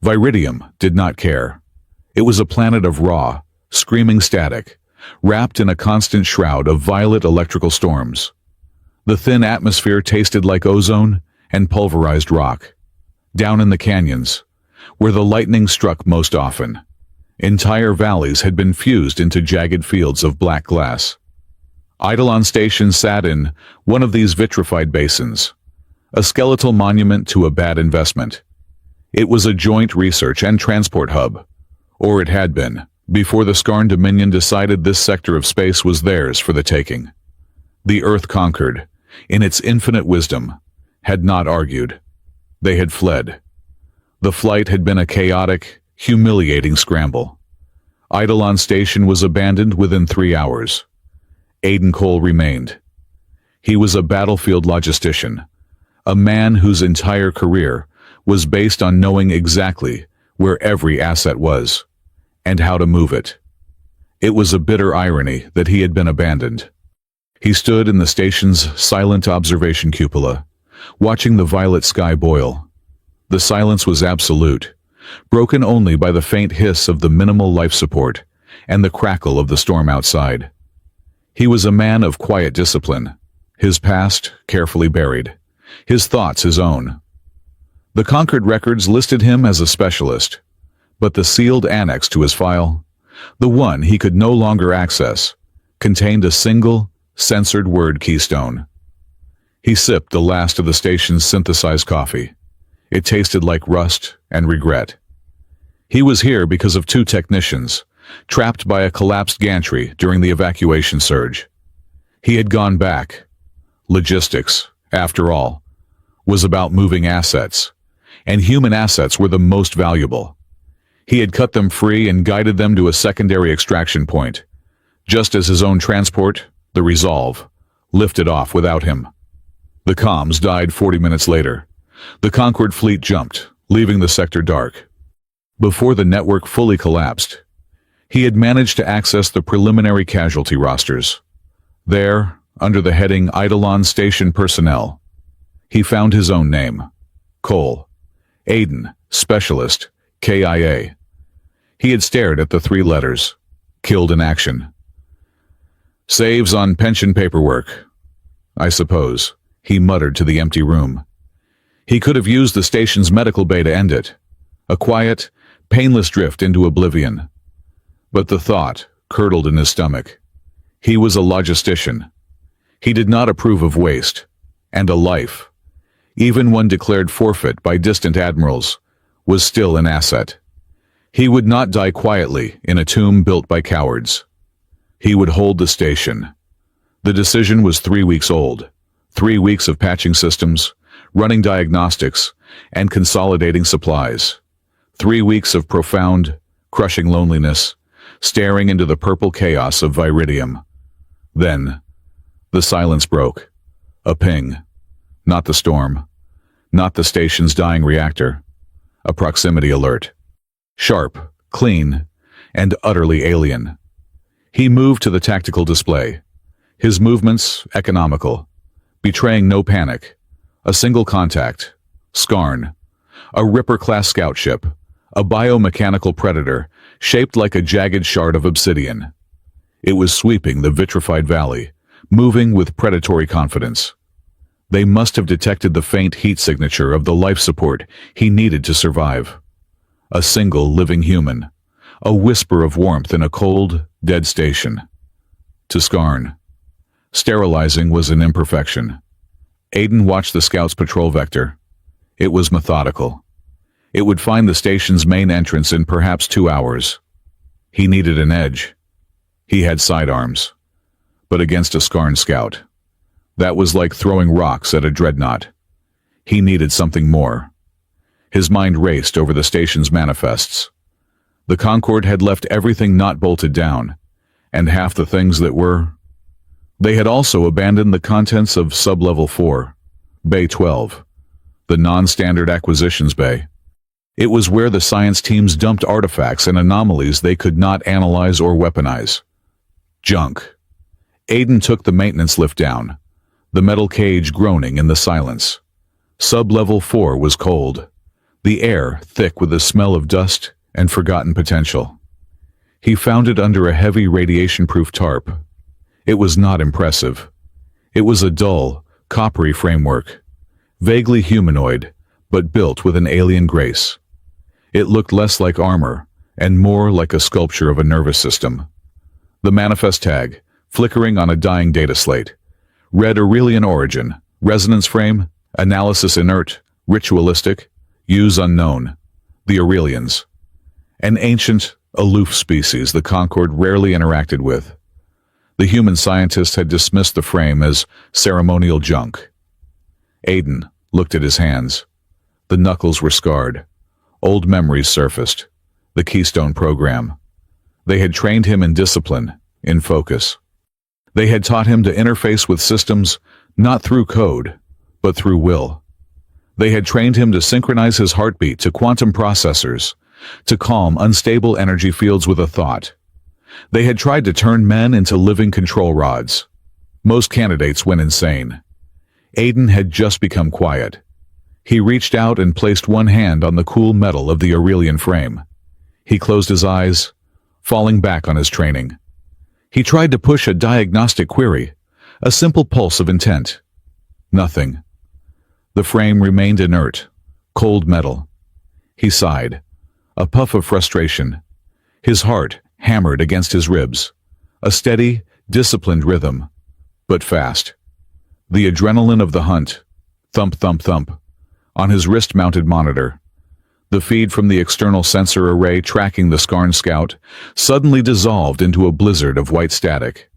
Viridium did not care. It was a planet of raw, screaming static, wrapped in a constant shroud of violent electrical storms. The thin atmosphere tasted like ozone and pulverized rock. Down in the canyons, where the lightning struck most often, entire valleys had been fused into jagged fields of black glass. Eidolon Station sat in one of these vitrified basins, a skeletal monument to a bad investment. It was a joint research and transport hub, or it had been, before the Skarn Dominion decided this sector of space was theirs for the taking. The Earth conquered, in its infinite wisdom, had not argued. They had fled. The flight had been a chaotic, humiliating scramble. Eidolon Station was abandoned within 3 hours. Aiden Cole remained. He was a battlefield logistician, a man whose entire career was based on knowing exactly where every asset was, and how to move it. It was a bitter irony that he had been abandoned. He stood in the station's silent observation cupola, watching the violet sky boil. The silence was absolute, broken only by the faint hiss of the minimal life support and the crackle of the storm outside. He was a man of quiet discipline, his past carefully buried, his thoughts his own. The Concord records listed him as a specialist, but the sealed annex to his file, the one he could no longer access, contained a single, censored word keystone. He sipped the last of the station's synthesized coffee. It tasted like rust and regret. He was here because of 2 technicians, trapped by a collapsed gantry during the evacuation surge. He had gone back. Logistics, after all, was about moving assets, and human assets were the most valuable. He had cut them free and guided them to a secondary extraction point, just as his own transport, the Resolve, lifted off without him. The comms died 40 minutes later. The Concord fleet jumped, leaving the sector dark. Before the network fully collapsed, he had managed to access the preliminary casualty rosters. There, under the heading Eidolon Station Personnel, he found his own name, Cole. Aiden, Specialist, KIA. He had stared at the 3 letters, killed in action. Saves on pension paperwork, I suppose, he muttered to the empty room. He could have used the station's medical bay to end it, a quiet, painless drift into oblivion. But the thought curdled in his stomach. He was a logistician. He did not approve of waste, and a life, even one declared forfeit by distant admirals, was still an asset. He would not die quietly in a tomb built by cowards. He would hold the station. The decision was 3 weeks old. 3 weeks of patching systems, running diagnostics, and consolidating supplies. 3 weeks of profound, crushing loneliness, staring into the purple chaos of Viridium. Then, the silence broke. A ping. Not the storm. Not the station's dying reactor. A proximity alert. Sharp, clean, and utterly alien. He moved to the tactical display. His movements economical, betraying no panic. A single contact. Skarn. A Ripper-class scout ship. A biomechanical predator, shaped like a jagged shard of obsidian. It was sweeping the vitrified valley, moving with predatory confidence. They must have detected the faint heat signature of the life support he needed to survive. A single living human, a whisper of warmth in a cold, dead station. To Skarn, sterilizing was an imperfection. Aiden watched the scout's patrol vector. It was methodical. It would find the station's main entrance in perhaps 2 hours. He needed an edge. He had sidearms. But against a Skarn scout, that was like throwing rocks at a dreadnought. He needed something more. His mind raced over the station's manifests. The Concorde had left everything not bolted down, and half the things that were. They had also abandoned the contents of Sub-Level 4, Bay 12, the non-standard acquisitions bay. It was where the science teams dumped artifacts and anomalies they could not analyze or weaponize. Junk. Aiden took the maintenance lift down, the metal cage groaning in the silence. Sub-Level 4 was cold. the air thick with the smell of dust and forgotten potential. He found it under a heavy radiation-proof tarp. It was not impressive. It was a dull, coppery framework, vaguely humanoid, but built with an alien grace. It looked less like armor and more like a sculpture of a nervous system. The manifest tag, flickering on a dying data slate, read Aurelian origin, resonance frame, analysis inert, ritualistic, use unknown. The Aurelians. An ancient, aloof species the Concord rarely interacted with. The human scientists had dismissed the frame as ceremonial junk. Aiden looked at his hands. The knuckles were scarred. Old memories surfaced. The Keystone program. They had trained him in discipline, in focus. They had taught him to interface with systems not through code, but through will. They had trained him to synchronize his heartbeat to quantum processors, to calm unstable energy fields with a thought. They had tried to turn men into living control rods. Most candidates went insane. Aiden had just become quiet. He reached out and placed one hand on the cool metal of the Aurelian frame. He closed his eyes, falling back on his training. He tried to push a diagnostic query, a simple pulse of intent. Nothing. The frame remained inert, cold metal. He sighed, a puff of frustration. His heart hammered against his ribs, a steady, disciplined rhythm, but fast. The adrenaline of the hunt, thump, thump, thump, on his wrist-mounted monitor. The feed from the external sensor array tracking the Skarn scout suddenly dissolved into a blizzard of white static.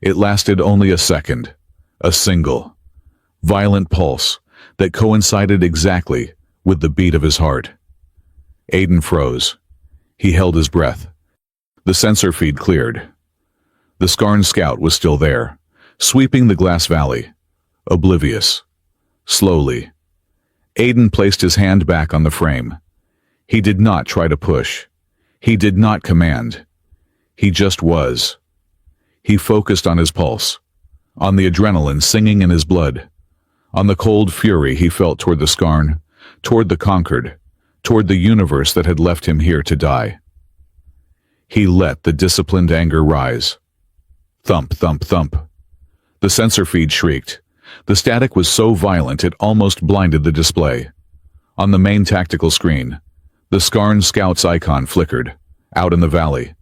It lasted only a second, a single, violent pulse that coincided exactly with the beat of his heart. Aiden froze. He held his breath. The sensor feed cleared. The Skarn scout was still there, sweeping the glass valley, oblivious. Slowly. Aiden placed his hand back on the frame. He did not try to push. He did not command. He just was. He focused on his pulse, on the adrenaline singing in his blood, on the cold fury he felt toward the Skarn, toward the conquered, toward the universe that had left him here to die. He let the disciplined anger rise. Thump, thump, thump. The sensor feed shrieked. The static was so violent it almost blinded the display. On the main tactical screen, the Skarn scout's icon flickered, out in the valley.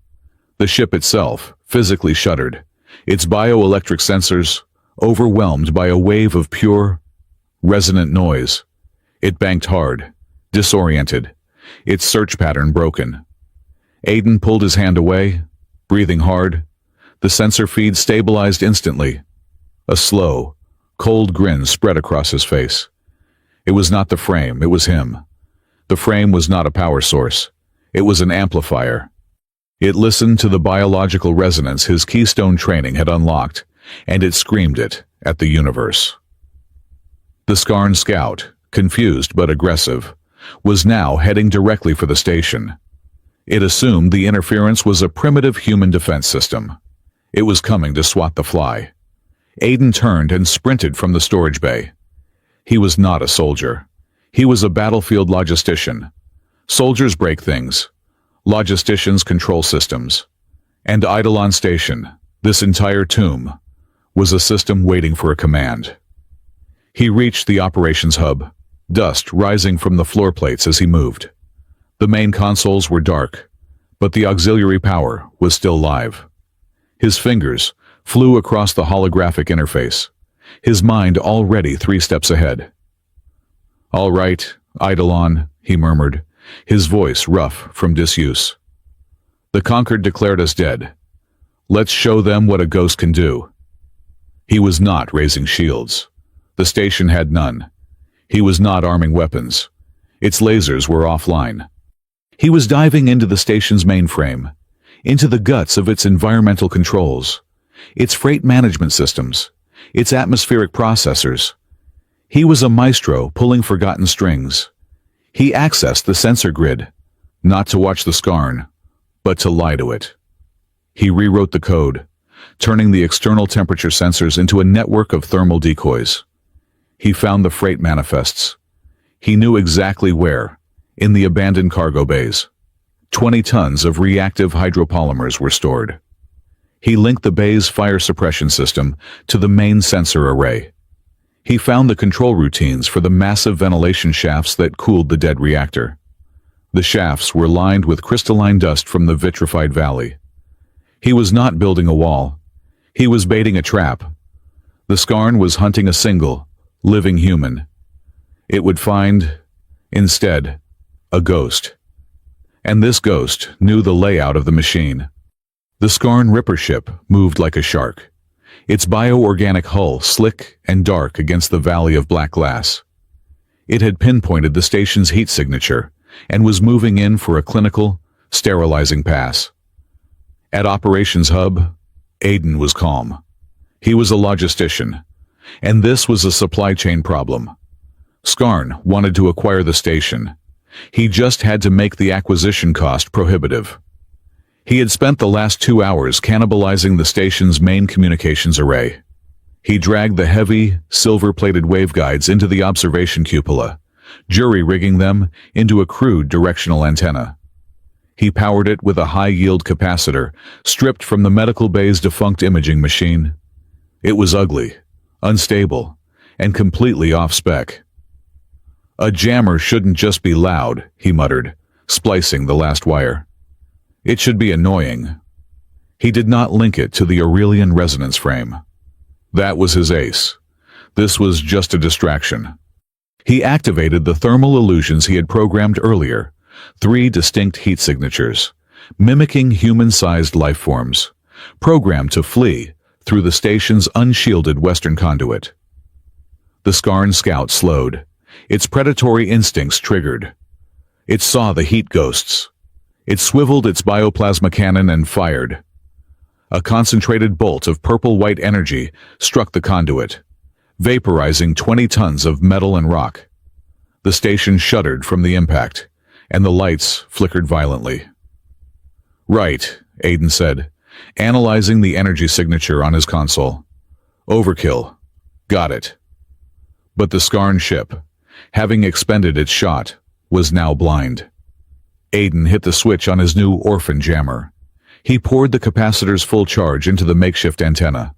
The ship itself physically shuddered, its bioelectric sensors overwhelmed by a wave of pure, resonant noise. It banked hard, disoriented, its search pattern broken. Aiden pulled his hand away, breathing hard. The sensor feed stabilized instantly. A slow, cold grin spread across his face. It was not the frame, it was him. The frame was not a power source. It was an amplifier. It listened to the biological resonance his Keystone training had unlocked, and it screamed it at the universe. The Skarn scout, confused but aggressive, was now heading directly for the station. It assumed the interference was a primitive human defense system. It was coming to swat the fly. Aiden turned and sprinted from the storage bay. He was not a soldier. He was a battlefield logistician. Soldiers break things. Logisticians control systems. And Eidolon Station, this entire tomb, was a system waiting for a command. He reached the operations hub, dust rising from the floor plates as he moved. The main consoles were dark, but the auxiliary power was still live. His fingers flew across the holographic interface, his mind already 3 steps ahead. "All right, Eidolon," he murmured, his voice rough from disuse. "The Conquered declared us dead. Let's show them what a ghost can do." He was not raising shields. The station had none. He was not arming weapons. Its lasers were offline. He was diving into the station's mainframe, into the guts of its environmental controls, its freight management systems, its atmospheric processors. He was a maestro pulling forgotten strings. He accessed the sensor grid, not to watch the Skarn, but to lie to it. He rewrote the code, turning the external temperature sensors into a network of thermal decoys. He found the freight manifests. He knew exactly where, In the abandoned cargo bays, 20 tons of reactive hydropolymers were stored. He linked the bay's fire suppression system to the main sensor array. He found the control routines for the massive ventilation shafts that cooled the dead reactor. The shafts were lined with crystalline dust from the vitrified valley. He was not building a wall. He was baiting a trap. The Skarn was hunting a single, living human. It would find, instead, a ghost. And this ghost knew the layout of the machine. The Skarn Ripper ship moved like a shark, its bioorganic hull slick and dark against the valley of black glass. It had pinpointed the station's heat signature and was moving in for a clinical, sterilizing pass. At Operations Hub, Aiden was calm. He was a logistician, and this was a supply chain problem. Skarn wanted to acquire the station. He just had to make the acquisition cost prohibitive. He had spent the last 2 hours cannibalizing the station's main communications array. He dragged the heavy, silver-plated waveguides into the observation cupola, jury-rigging them into a crude directional antenna. He powered it with a high-yield capacitor, stripped from the medical bay's defunct imaging machine. It was ugly, unstable, and completely off-spec. "A jammer shouldn't just be loud," he muttered, splicing the last wire. "It should be annoying." He did not link it to the Aurelian resonance frame. That was his ace. This was just a distraction. He activated the thermal illusions he had programmed earlier, 3 distinct heat signatures, mimicking human-sized life forms, programmed to flee through the station's unshielded western conduit. The Skarn scout slowed, its predatory instincts triggered. It saw the heat ghosts. It swiveled its bioplasma cannon and fired. A concentrated bolt of purple-white energy struck the conduit, vaporizing 20 tons of metal and rock. The station shuddered from the impact, and the lights flickered violently. "Right," Aiden said, analyzing the energy signature on his console. "Overkill. Got it." But the Skarn ship, having expended its shot, was now blind. Aiden hit the switch on his new orphan jammer. He poured the capacitor's full charge into the makeshift antenna.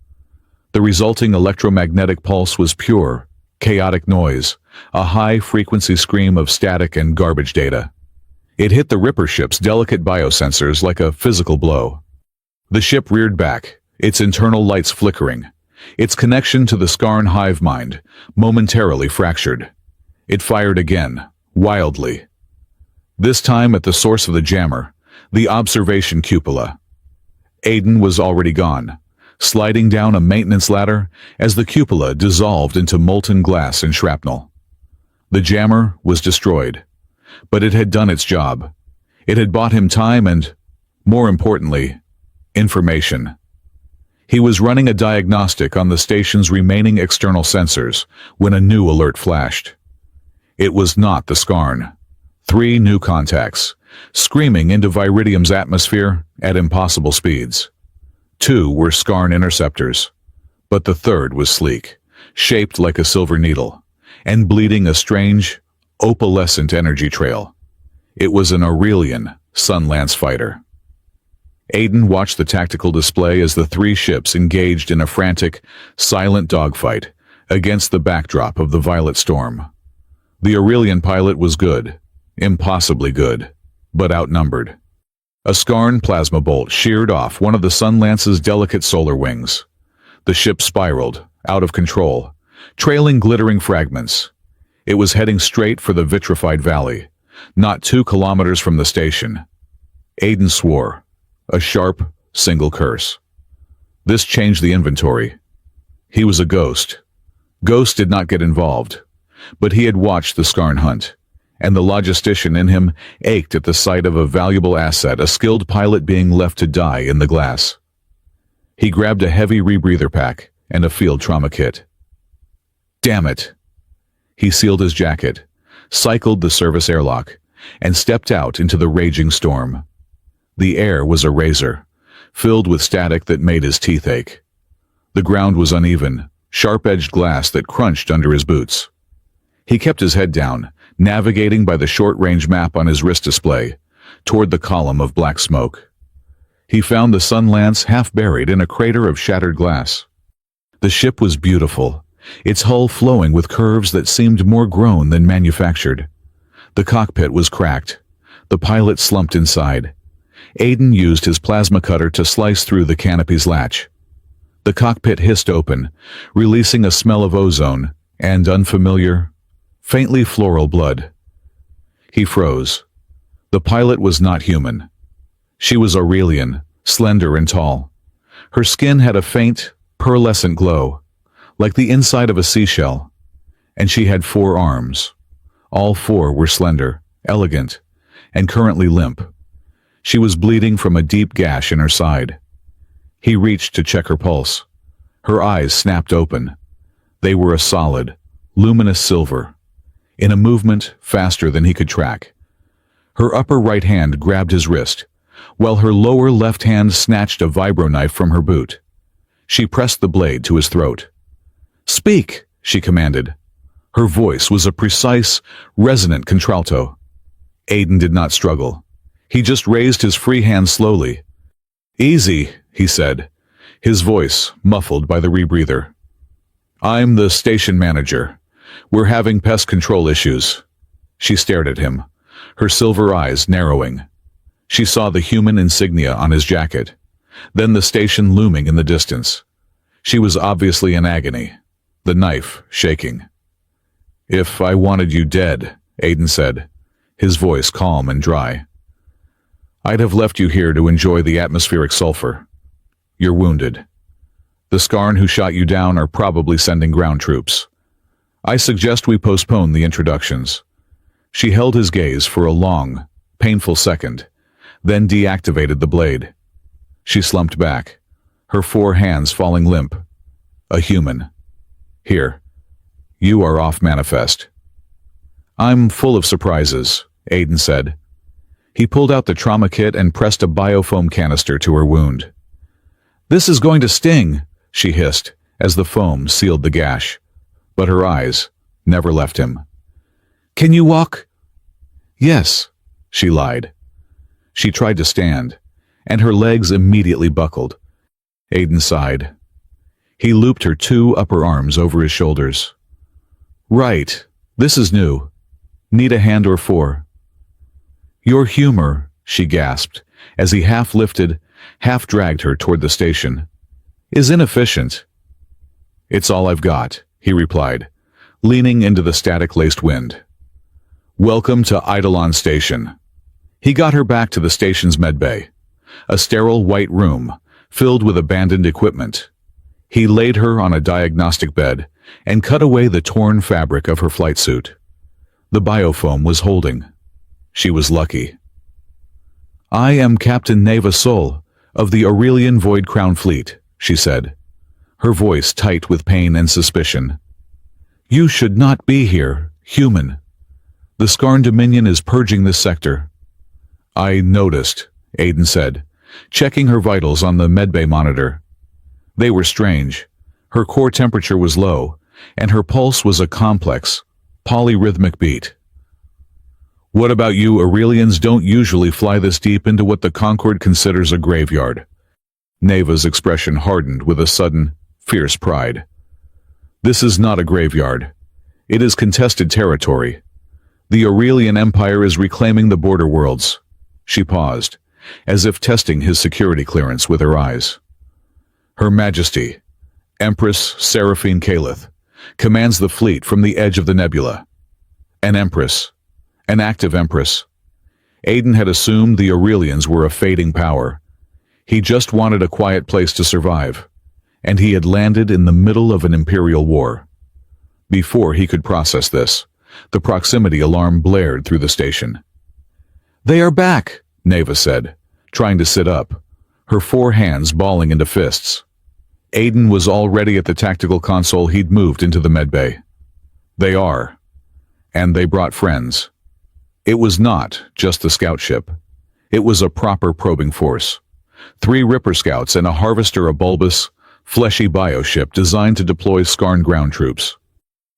The resulting electromagnetic pulse was pure, chaotic noise, a high-frequency scream of static and garbage data. It hit the Ripper ship's delicate biosensors like a physical blow. The ship reared back, its internal lights flickering, its connection to the Skarn hive mind momentarily fractured. It fired again, wildly. This time at the source of the jammer, the observation cupola. Aiden was already gone, sliding down a maintenance ladder as the cupola dissolved into molten glass and shrapnel. The jammer was destroyed, but it had done its job. It had bought him time and, more importantly, information. He was running a diagnostic on the station's remaining external sensors when a new alert flashed. It was not the Skarn. 3 new contacts, screaming into Viridium's atmosphere at impossible speeds. 2 were Skarn interceptors, but the third was sleek, shaped like a silver needle, and bleeding a strange, opalescent energy trail. It was an Aurelian Sunlance fighter. Aiden watched the tactical display as the 3 ships engaged in a frantic, silent dogfight against the backdrop of the Violet Storm. The Aurelian pilot was good, impossibly good, but outnumbered. A Skarn plasma bolt sheared off one of the Sunlance's delicate solar wings. The ship spiraled, out of control, trailing glittering fragments. It was heading straight for the vitrified valley, not 2 kilometers from the station. Aiden swore, a sharp, single curse. This changed the inventory. He was a ghost. Ghost did not get involved, but he had watched the Skarn hunt, and the logistician in him ached at the sight of a valuable asset, a skilled pilot being left to die in the glass. He grabbed a heavy rebreather pack and a field trauma kit. Damn it! He sealed his jacket, cycled the service airlock, and stepped out into the raging storm. The air was a razor, filled with static that made his teeth ache. The ground was uneven, sharp-edged glass that crunched under his boots. He kept his head down, navigating by the short-range map on his wrist display, toward the column of black smoke. He found the sun lance half buried in a crater of shattered glass. The ship was beautiful, its hull flowing with curves that seemed more grown than manufactured. The cockpit was cracked. The pilot slumped inside. Aiden used his plasma cutter to slice through the canopy's latch. The cockpit hissed open, releasing a smell of ozone and unfamiliar, faintly floral blood. He froze. The pilot was not human. She was Aurelian, slender and tall. Her skin had a faint, pearlescent glow, like the inside of a seashell, and she had 4 arms. All 4 were slender, elegant, and currently limp. She was bleeding from a deep gash in her side. He reached to check her pulse. Her eyes snapped open. They were a solid, luminous silver, in a movement faster than he could track. Her upper right hand grabbed his wrist, while her lower left hand snatched a vibro-knife from her boot. She pressed the blade to his throat. "Speak," she commanded. Her voice was a precise, resonant contralto. Aiden did not struggle. He just raised his free hand slowly. "Easy," he said, his voice muffled by the rebreather. "I'm the station manager. We're having pest control issues." She stared at him, her silver eyes narrowing. She saw the human insignia on his jacket, then the station looming in the distance. She was obviously in agony, the knife shaking. "If I wanted you dead," Aiden said, his voice calm and dry, "I'd have left you here to enjoy the atmospheric sulfur. You're wounded. The Skarn who shot you down are probably sending ground troops. I suggest we postpone the introductions." She held his gaze for a long, painful second, then deactivated the blade. She slumped back, her 4 hands falling limp. A human. "Here. You are off manifest." "I'm full of surprises," Aiden said. He pulled out the trauma kit and pressed a biofoam canister to her wound. "This is going to sting," she hissed, as the foam sealed the gash. But her eyes never left him. "Can you walk?" "Yes," she lied. She tried to stand, and her legs immediately buckled. Aiden sighed. He looped her 2 upper arms over his shoulders. "Right, this is new. Need a hand or 4. "Your humor," she gasped, as he half lifted, half dragged her toward the station, "is inefficient." "It's all I've got," he replied, leaning into the static-laced wind. "Welcome to Eidolon Station." He got her back to the station's medbay, a sterile white room filled with abandoned equipment. He laid her on a diagnostic bed and cut away the torn fabric of her flight suit. The biofoam was holding. She was lucky. "I am Captain Neva Sol of the Aurelian Void Crown Fleet," she said, her voice tight with pain and suspicion. "You should not be here, human. The Skarn Dominion is purging this sector." "I noticed," Aiden said, checking her vitals on the medbay monitor. They were strange. Her core temperature was low, and her pulse was a complex, polyrhythmic beat. "What about you Aurelians don't usually fly this deep into what the Concord considers a graveyard?" Neva's expression hardened with a sudden, fierce pride. "This is not a graveyard. It is contested territory. The Aurelian Empire is reclaiming the border worlds." She paused, as if testing his security clearance with her eyes. "Her Majesty, Empress Seraphine Calith, commands the fleet from the edge of the nebula. An Empress. An active Empress." Aiden had assumed the Aurelians were a fading power. He just wanted a quiet place to survive, and he had landed in the middle of an imperial war. Before he could process this, the proximity alarm blared through the station. "They are back," Neva said, trying to sit up, her 4 hands balling into fists. Aiden was already at the tactical console he'd moved into the medbay. "They are. And they brought friends." It was not just the scout ship. It was a proper probing force. 3 Ripper Scouts and a Harvester, a bulbous, fleshy bioship designed to deploy Skarn ground troops.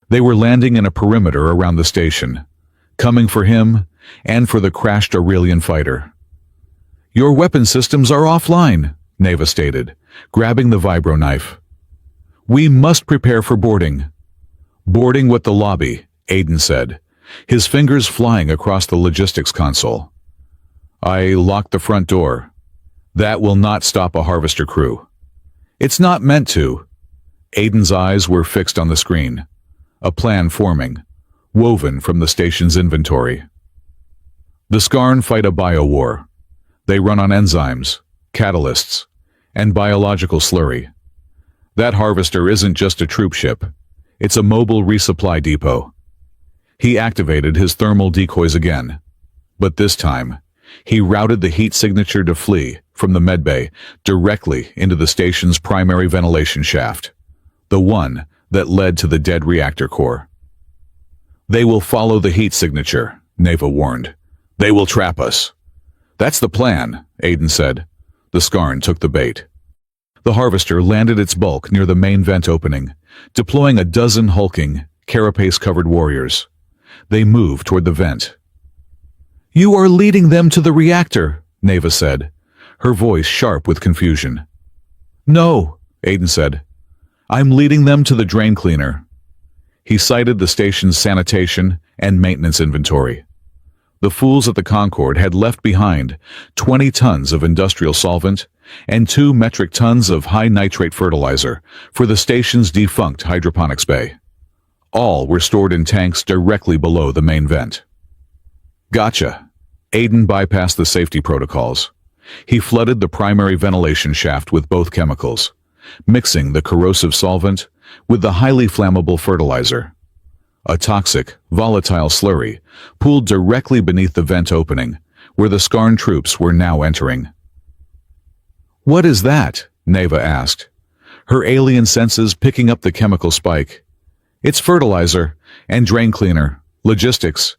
They were landing in a perimeter around the station, coming for him and for the crashed Aurelian fighter. "Your weapon systems are offline," Neva stated, grabbing the vibro knife. "We must prepare for boarding." "Boarding what the lobby," Aiden said, his fingers flying across the logistics console. "I locked the front door. That will not stop a harvester crew." "It's not meant to." Aiden's eyes were fixed on the screen, a plan forming, woven from the station's inventory. The Skarn fight a biowar. They run on enzymes, catalysts, and biological slurry. That harvester isn't just a troop ship. It's a mobile resupply depot. He activated his thermal decoys again, but this time, he routed the heat signature to flee from the medbay directly into the station's primary ventilation shaft, the one that led to the dead reactor core. "They will follow the heat signature," Neva warned. "They will trap us." "That's the plan," Aiden said. The Skarn took the bait. The harvester landed its bulk near the main vent opening, deploying a dozen hulking, carapace-covered warriors. They moved toward the vent. "You are leading them to the reactor," Neva said, her voice sharp with confusion. "No," Aiden said. "I'm leading them to the drain cleaner." He cited the station's sanitation and maintenance inventory. The fools at the Concorde had left behind 20 tons of industrial solvent and 2 metric tons of high-nitrate fertilizer for the station's defunct hydroponics bay. All were stored in tanks directly below the main vent. "Gotcha." Aiden bypassed the safety protocols. He flooded the primary ventilation shaft with both chemicals, mixing the corrosive solvent with the highly flammable fertilizer. A toxic, volatile slurry pooled directly beneath the vent opening, where the Skarn troops were now entering. "What is that?" Neva asked, her alien senses picking up the chemical spike. "It's fertilizer and drain cleaner, logistics."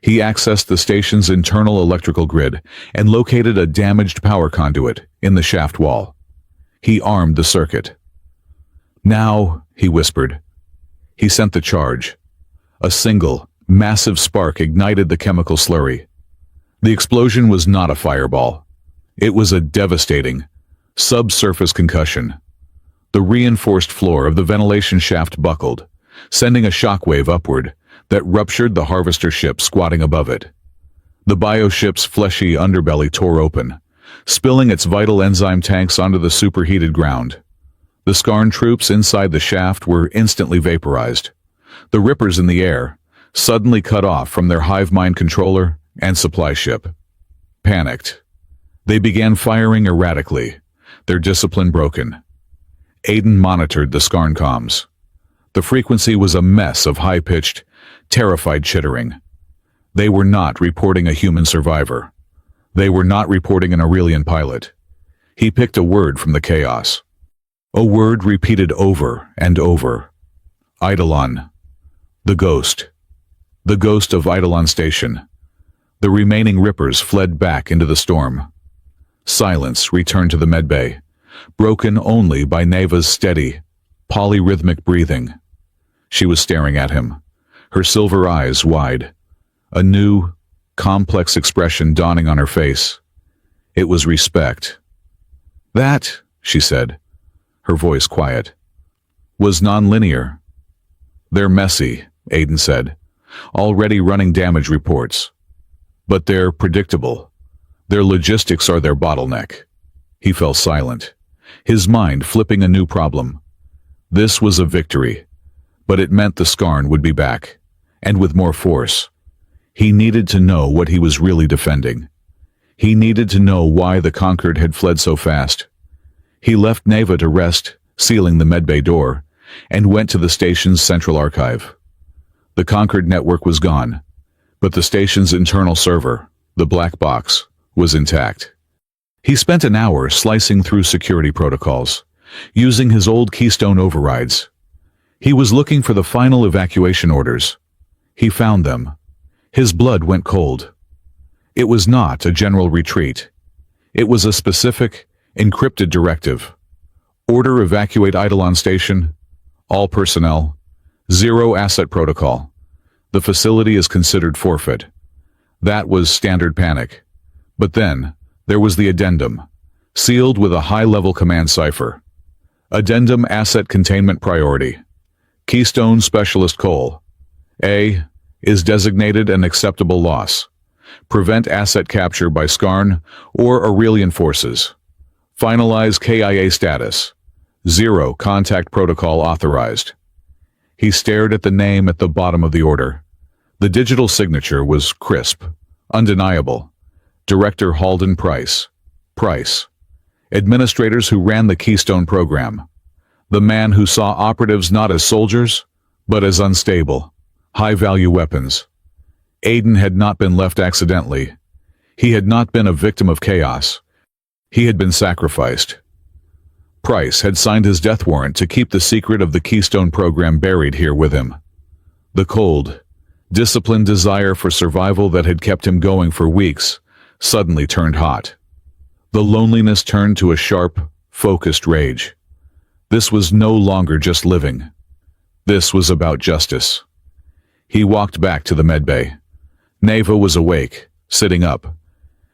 He accessed the station's internal electrical grid and located a damaged power conduit in the shaft wall. He armed the circuit. "Now," he whispered. He sent the charge. A single, massive spark ignited the chemical slurry. The explosion was not a fireball. It was a devastating, subsurface concussion. The reinforced floor of the ventilation shaft buckled, sending a shockwave upward that ruptured the harvester ship squatting above it. The bioship's fleshy underbelly tore open, spilling its vital enzyme tanks onto the superheated ground. The Skarn troops inside the shaft were instantly vaporized. The rippers in the air, suddenly cut off from their hive mind controller and supply ship. Panicked, they began firing erratically, their discipline broken. Aiden monitored the Skarn comms. The frequency was a mess of high-pitched, terrified chittering. They were not reporting a human survivor. They were not reporting an Aurelian pilot. He picked a word from the chaos. A word repeated over and over. Eidolon. The ghost. The ghost of Eidolon Station. The remaining rippers fled back into the storm. Silence returned to the medbay, broken only by Neva's steady, polyrhythmic breathing. She was staring at him, her silver eyes wide, a new, complex expression dawning on her face. It was respect. "That," she said, her voice quiet, "was non-linear." "They're messy," Aiden said, already running damage reports. "But they're predictable. Their logistics are their bottleneck." He fell silent, his mind flipping a new problem. This was a victory, but it meant the Skarn would be back, and with more force. He needed to know what he was really defending. He needed to know why the Conquered had fled so fast. He left Neva to rest, sealing the medbay door, and went to the station's central archive. The Conquered network was gone, but the station's internal server, the black box, was intact. He spent an hour slicing through security protocols, using his old Keystone overrides. He was looking for the final evacuation orders. He found them. His blood went cold. It was not a general retreat. It was a specific, encrypted directive. Order evacuate Eidolon Station. All personnel. Zero asset protocol. The facility is considered forfeit. That was standard panic. But then, there was the addendum, sealed with a high-level command cipher. Addendum Asset Containment Priority. Keystone Specialist Coal. A. Is designated an acceptable loss. Prevent asset capture by Skarn or Aurelian forces. Finalize KIA status. 0 contact protocol authorized. He stared at the name at the bottom of the order. The digital signature was crisp, undeniable. Director Halden Price. Price. Administrators who ran the Keystone program. The man who saw operatives not as soldiers, but as unstable, high-value weapons. Aiden had not been left accidentally. He had not been a victim of chaos. He had been sacrificed. Price had signed his death warrant to keep the secret of the Keystone program buried here with him. The cold, disciplined desire for survival that had kept him going for weeks suddenly turned hot. The loneliness turned to a sharp, focused rage. This was no longer just living. This was about justice. He walked back to the medbay. Neva was awake, sitting up.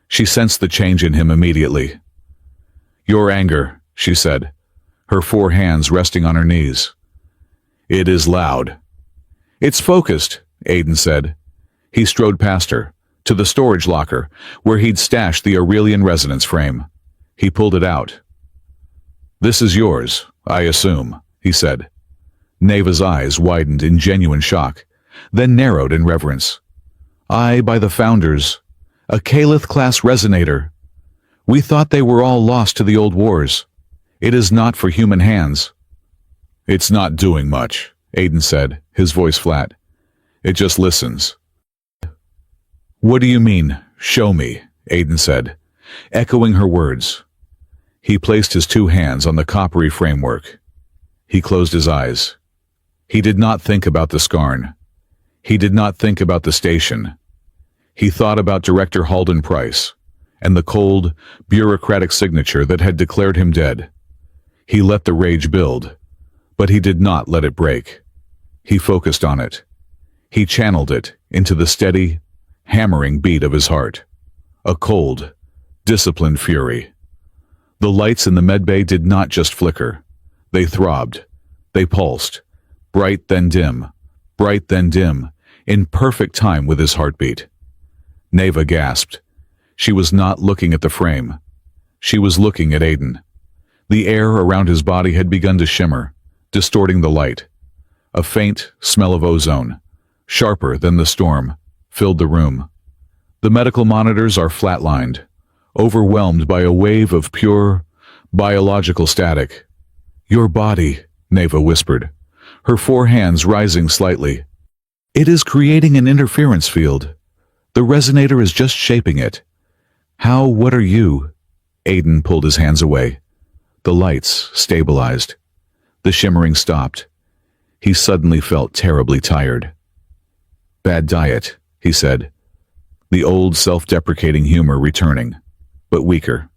She sensed the change in him immediately. "Your anger," she said, her 4 hands resting on her knees. "It is loud." "It's focused," Aiden said. He strode past her, to the storage locker, where he'd stashed the Aurelian resonance frame. He pulled it out. "This is yours, I assume," he said. Neva's eyes widened in genuine shock, then narrowed in reverence. "I, by the Founders, a Calith-class resonator. We thought they were all lost to the old wars. It is not for human hands." "It's not doing much," Aiden said, his voice flat. "It just listens." "What do you mean, show me?" Aiden said, echoing her words. He placed his 2 hands on the coppery framework. He closed his eyes. He did not think about the Skarn. He did not think about the station. He thought about Director Halden Price and the cold, bureaucratic signature that had declared him dead. He let the rage build, but he did not let it break. He focused on it. He channeled it into the steady, hammering beat of his heart. A cold, disciplined fury. The lights in the medbay did not just flicker. They throbbed. They pulsed. Bright then dim. Bright then dim. In perfect time with his heartbeat. Neva gasped. She was not looking at the frame. She was looking at Aiden. The air around his body had begun to shimmer, distorting the light. A faint smell of ozone, sharper than the storm, filled the room. The medical monitors are flatlined, overwhelmed by a wave of pure, biological static. "Your body," Neva whispered, her 4 hands rising slightly. "It is creating an interference field. The resonator is just shaping it." What are you?" Aiden pulled his hands away. The lights stabilized. The shimmering stopped. He suddenly felt terribly tired. "Bad diet," he said, the old self-deprecating humor returning, but weaker.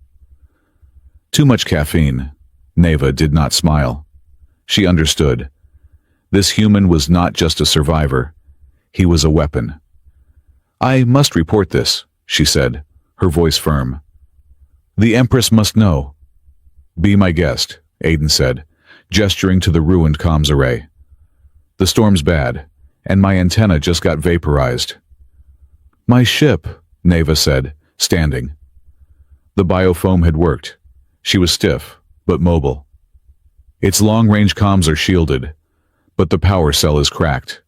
"Too much caffeine." Neva did not smile. She understood. This human was not just a survivor. He was a weapon. "I must report this," she said, her voice firm. "The Empress must know." "Be my guest," Aiden said, gesturing to the ruined comms array. "The storm's bad, and my antenna just got vaporized." "My ship," Neva said, standing. The biofoam had worked. She was stiff, but mobile. "Its long-range comms are shielded, but the power cell is cracked.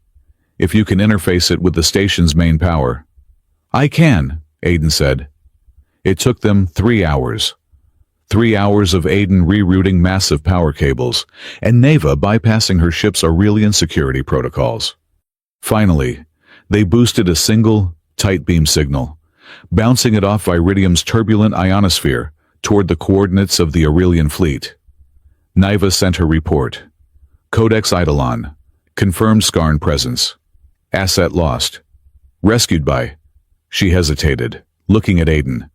If you can interface it with the station's main power." "I can," Aiden said. It took them 3 hours. 3 hours of Aiden rerouting massive power cables, and Neva bypassing her ship's Aurelian security protocols. Finally, they boosted a single, tight beam signal, bouncing it off Iridium's turbulent ionosphere toward the coordinates of the Aurelian fleet. Neva sent her report. Codex Eidolon. Confirmed Skarn presence. Asset lost. Rescued by... She hesitated, looking at Aiden,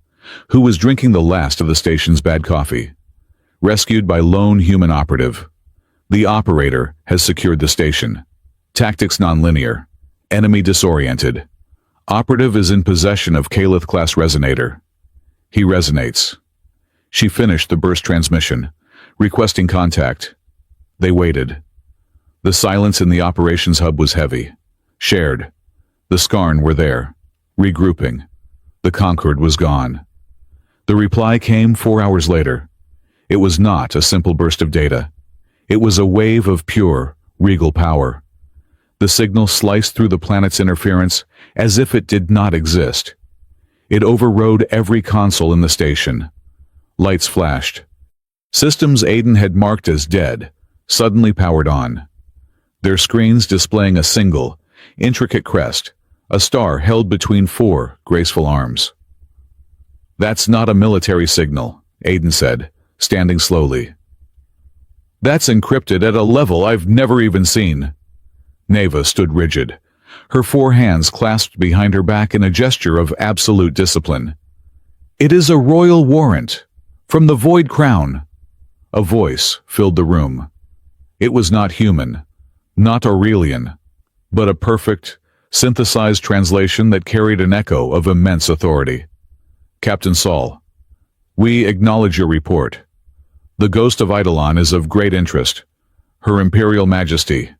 who was drinking the last of the station's bad coffee. Rescued by lone human operative. The operator has secured the station. Tactics nonlinear. Enemy disoriented. Operative is in possession of Calith-class resonator. He resonates. She finished the burst transmission, requesting contact. They waited. The silence in the operations hub was heavy. Shared. The Skarn were there. Regrouping. The Concord was gone. The reply came 4 hours later. It was not a simple burst of data. It was a wave of pure, regal power. The signal sliced through the planet's interference as if it did not exist. It overrode every console in the station. Lights flashed. Systems Aiden had marked as dead suddenly powered on. Their screens displaying a single, intricate crest, a star held between 4 graceful arms. "That's not a military signal," Aiden said, standing slowly. "That's encrypted at a level I've never even seen." Neva stood rigid, her 4 hands clasped behind her back in a gesture of absolute discipline. "It is a royal warrant, from the Void Crown." A voice filled the room. It was not human, not Aurelian, but a perfect, synthesized translation that carried an echo of immense authority. "Captain Saul, we acknowledge your report. The ghost of Eidolon is of great interest. Her Imperial Majesty,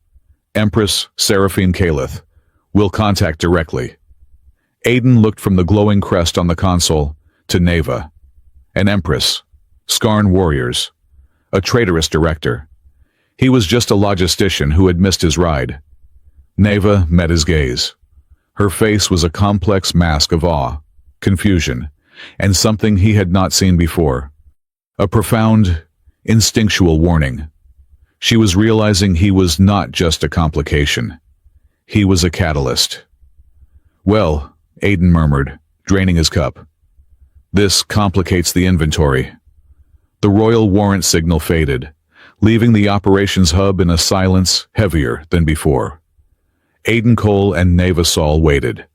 Empress Seraphine Calith, will contact directly." Aiden looked from the glowing crest on the console to Neva. An Empress, Skarn warriors, a traitorous director. He was just a logistician who had missed his ride. Neva met his gaze. Her face was a complex mask of awe, confusion, and something he had not seen before. A profound, instinctual warning. She was realizing he was not just a complication. He was a catalyst. "Well," Aiden murmured, draining his cup. "This complicates the inventory." The royal warrant signal faded, leaving the operations hub in a silence heavier than before. Aiden Cole and Neva Saul waited.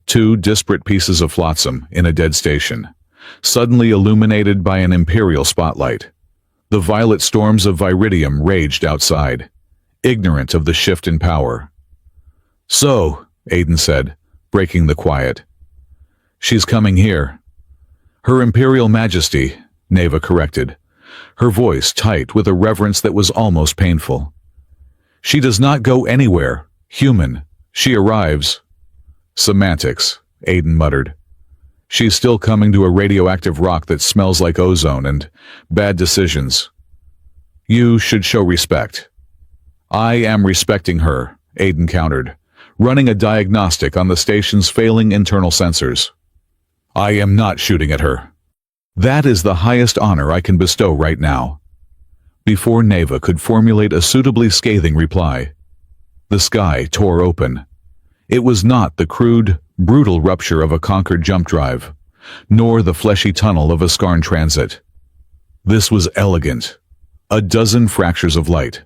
2 disparate pieces of flotsam in a dead station, suddenly illuminated by an imperial spotlight. The violet storms of viridium raged outside, ignorant of the shift in power. "So," Aiden said, breaking the quiet. "She's coming here." "Her Imperial Majesty," Neva corrected, her voice tight with a reverence that was almost painful. "She does not go anywhere, human. She arrives." "Semantics," Aiden muttered. "She's still coming to a radioactive rock that smells like ozone and bad decisions. You should show respect." "I am respecting her," Aiden countered, running a diagnostic on the station's failing internal sensors. "I am not shooting at her. That is the highest honor I can bestow right now." Before Neva could formulate a suitably scathing reply, the sky tore open. It was not the crude, brutal rupture of a Concord jump drive, nor the fleshy tunnel of a Skarn transit. This was elegant. A dozen fractures of light,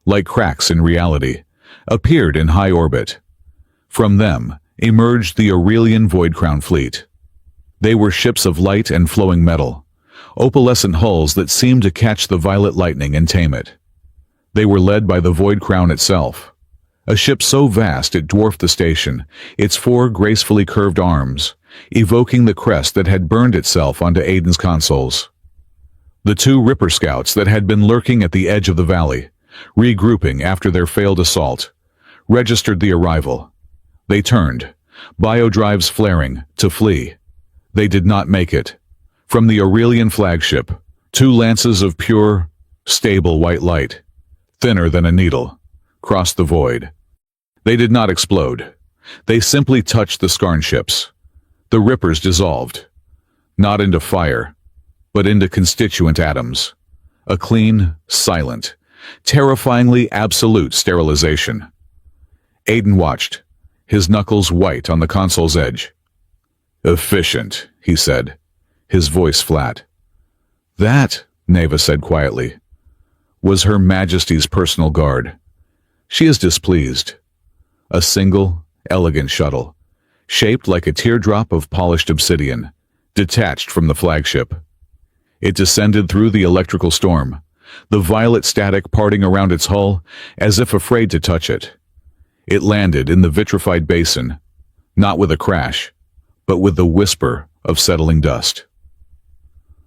like cracks in reality, appeared in high orbit. From them emerged the Aurelian Void Crown fleet. They were ships of light and flowing metal, opalescent hulls that seemed to catch the violet lightning and tame it. They were led by the Void Crown itself, a ship so vast it dwarfed the station, its 4 gracefully curved arms, evoking the crest that had burned itself onto Aiden's consoles. The 2 Ripper Scouts that had been lurking at the edge of the valley, regrouping after their failed assault, registered the arrival. They turned, biodrives flaring, to flee. They did not make it. From the Aurelian flagship, 2 lances of pure, stable white light, thinner than a needle, crossed the void. They did not explode. They simply touched the Skarn ships. The Rippers dissolved, not into fire, but into constituent atoms. A clean, silent, terrifyingly absolute sterilization. Aiden watched, his knuckles white on the console's edge. "Efficient," he said, his voice flat. "That," Neva said quietly, "was Her Majesty's personal guard. She is displeased." A single, elegant shuttle, shaped like a teardrop of polished obsidian, detached from the flagship. It descended through the electrical storm, the violet static parting around its hull as if afraid to touch it. It landed in the vitrified basin, not with a crash, but with the whisper of settling dust.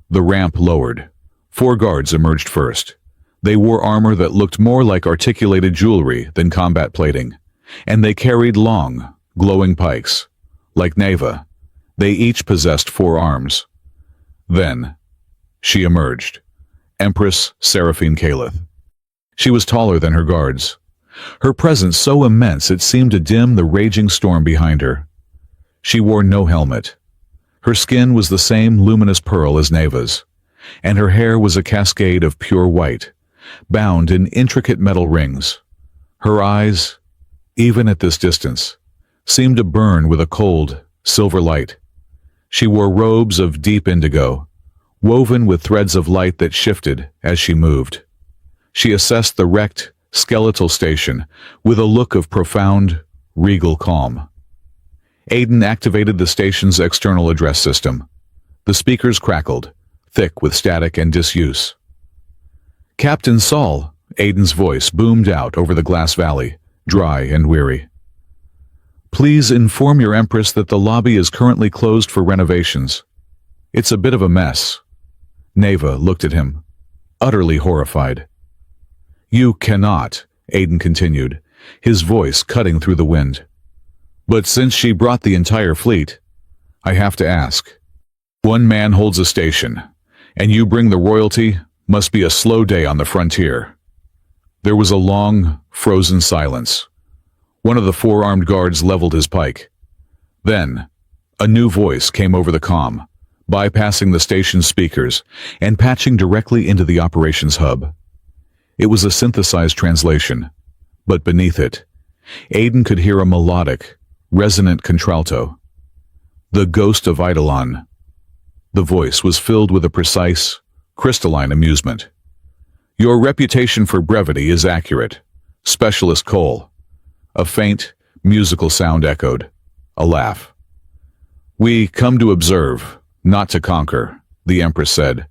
The ramp lowered. 4 guards emerged first. They wore armor that looked more like articulated jewelry than combat plating, and they carried long, glowing pikes. Like Neva, they each possessed 4 arms. Then, she emerged. Empress Seraphine Calith. She was taller than her guards. Her presence so immense it seemed to dim the raging storm behind her. She wore no helmet. Her skin was the same luminous pearl as Neva's, and her hair was a cascade of pure white, bound in intricate metal rings. Her eyes, even at this distance, seemed to burn with a cold, silver light. She wore robes of deep indigo, woven with threads of light that shifted as she moved. She assessed the wrecked, skeletal station with a look of profound, regal calm. Aiden activated the station's external address system. The speakers crackled, thick with static and disuse. "Captain Saul," Aiden's voice boomed out over the glass valley, dry and weary. "Please inform your Empress that the lobby is currently closed for renovations. It's a bit of a mess." Neva looked at him, utterly horrified. "You cannot," Aiden continued, his voice cutting through the wind. "But since she brought the entire fleet, I have to ask. One man holds a station, and you bring the royalty. Must be a slow day on the frontier." There was a long, frozen silence. One of the 4-armed guards leveled his pike. Then, a new voice came over the comm, bypassing the station's speakers and patching directly into the operations hub. It was a synthesized translation, but beneath it, Aiden could hear a melodic, resonant contralto. "The ghost of Eidolon." The voice was filled with a precise, crystalline amusement. "Your reputation for brevity is accurate. Specialist Cole." A faint, musical sound echoed. A laugh. "We come to observe, not to conquer," the Empress said.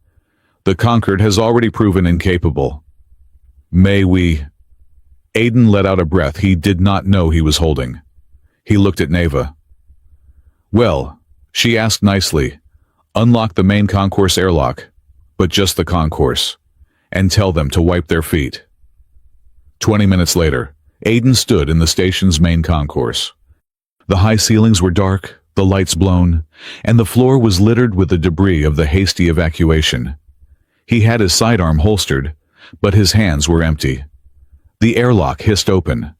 "The conquered has already proven incapable. May we—" Aiden let out a breath he did not know he was holding. He looked at Neva. "Well," she asked nicely, "unlock the main concourse airlock, but just the concourse, and tell them to wipe their feet." 20 minutes later, Aiden stood in the station's main concourse. The high ceilings were dark, the lights blown, and the floor was littered with the debris of the hasty evacuation. He had his sidearm holstered, but his hands were empty. The airlock hissed open.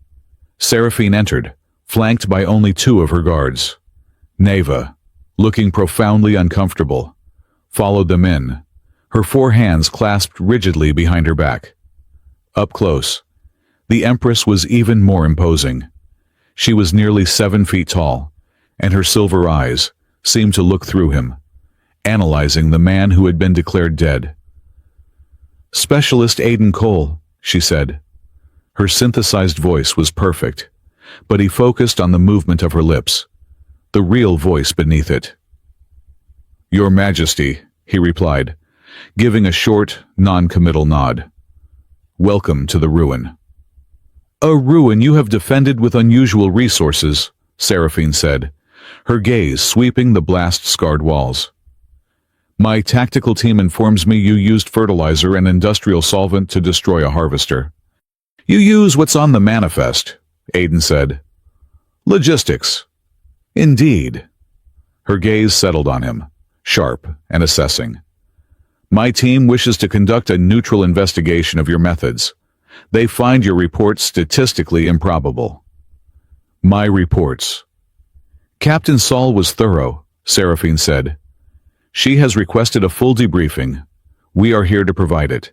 Seraphine entered, flanked by only 2 of her guards. Neva, looking profoundly uncomfortable, followed them in, her 4 hands clasped rigidly behind her back. Up close, the Empress was even more imposing. She was nearly 7 feet tall, and her silver eyes seemed to look through him, analyzing the man who had been declared dead. "Specialist Aiden Cole," she said. Her synthesized voice was perfect, but he focused on the movement of her lips, the real voice beneath it. "Your Majesty," he replied, giving a short, non-committal nod. "Welcome to the ruin." "A ruin you have defended with unusual resources," Seraphine said, her gaze sweeping the blast-scarred walls. "My tactical team informs me you used fertilizer and industrial solvent to destroy a harvester." "You use what's on the manifest," Aiden said. "Logistics." "Indeed." Her gaze settled on him, sharp and assessing. "My team wishes to conduct a neutral investigation of your methods. They find your reports statistically improbable." "My reports." "Captain Saul was thorough," Seraphine said. "She has requested a full debriefing. We are here to provide it,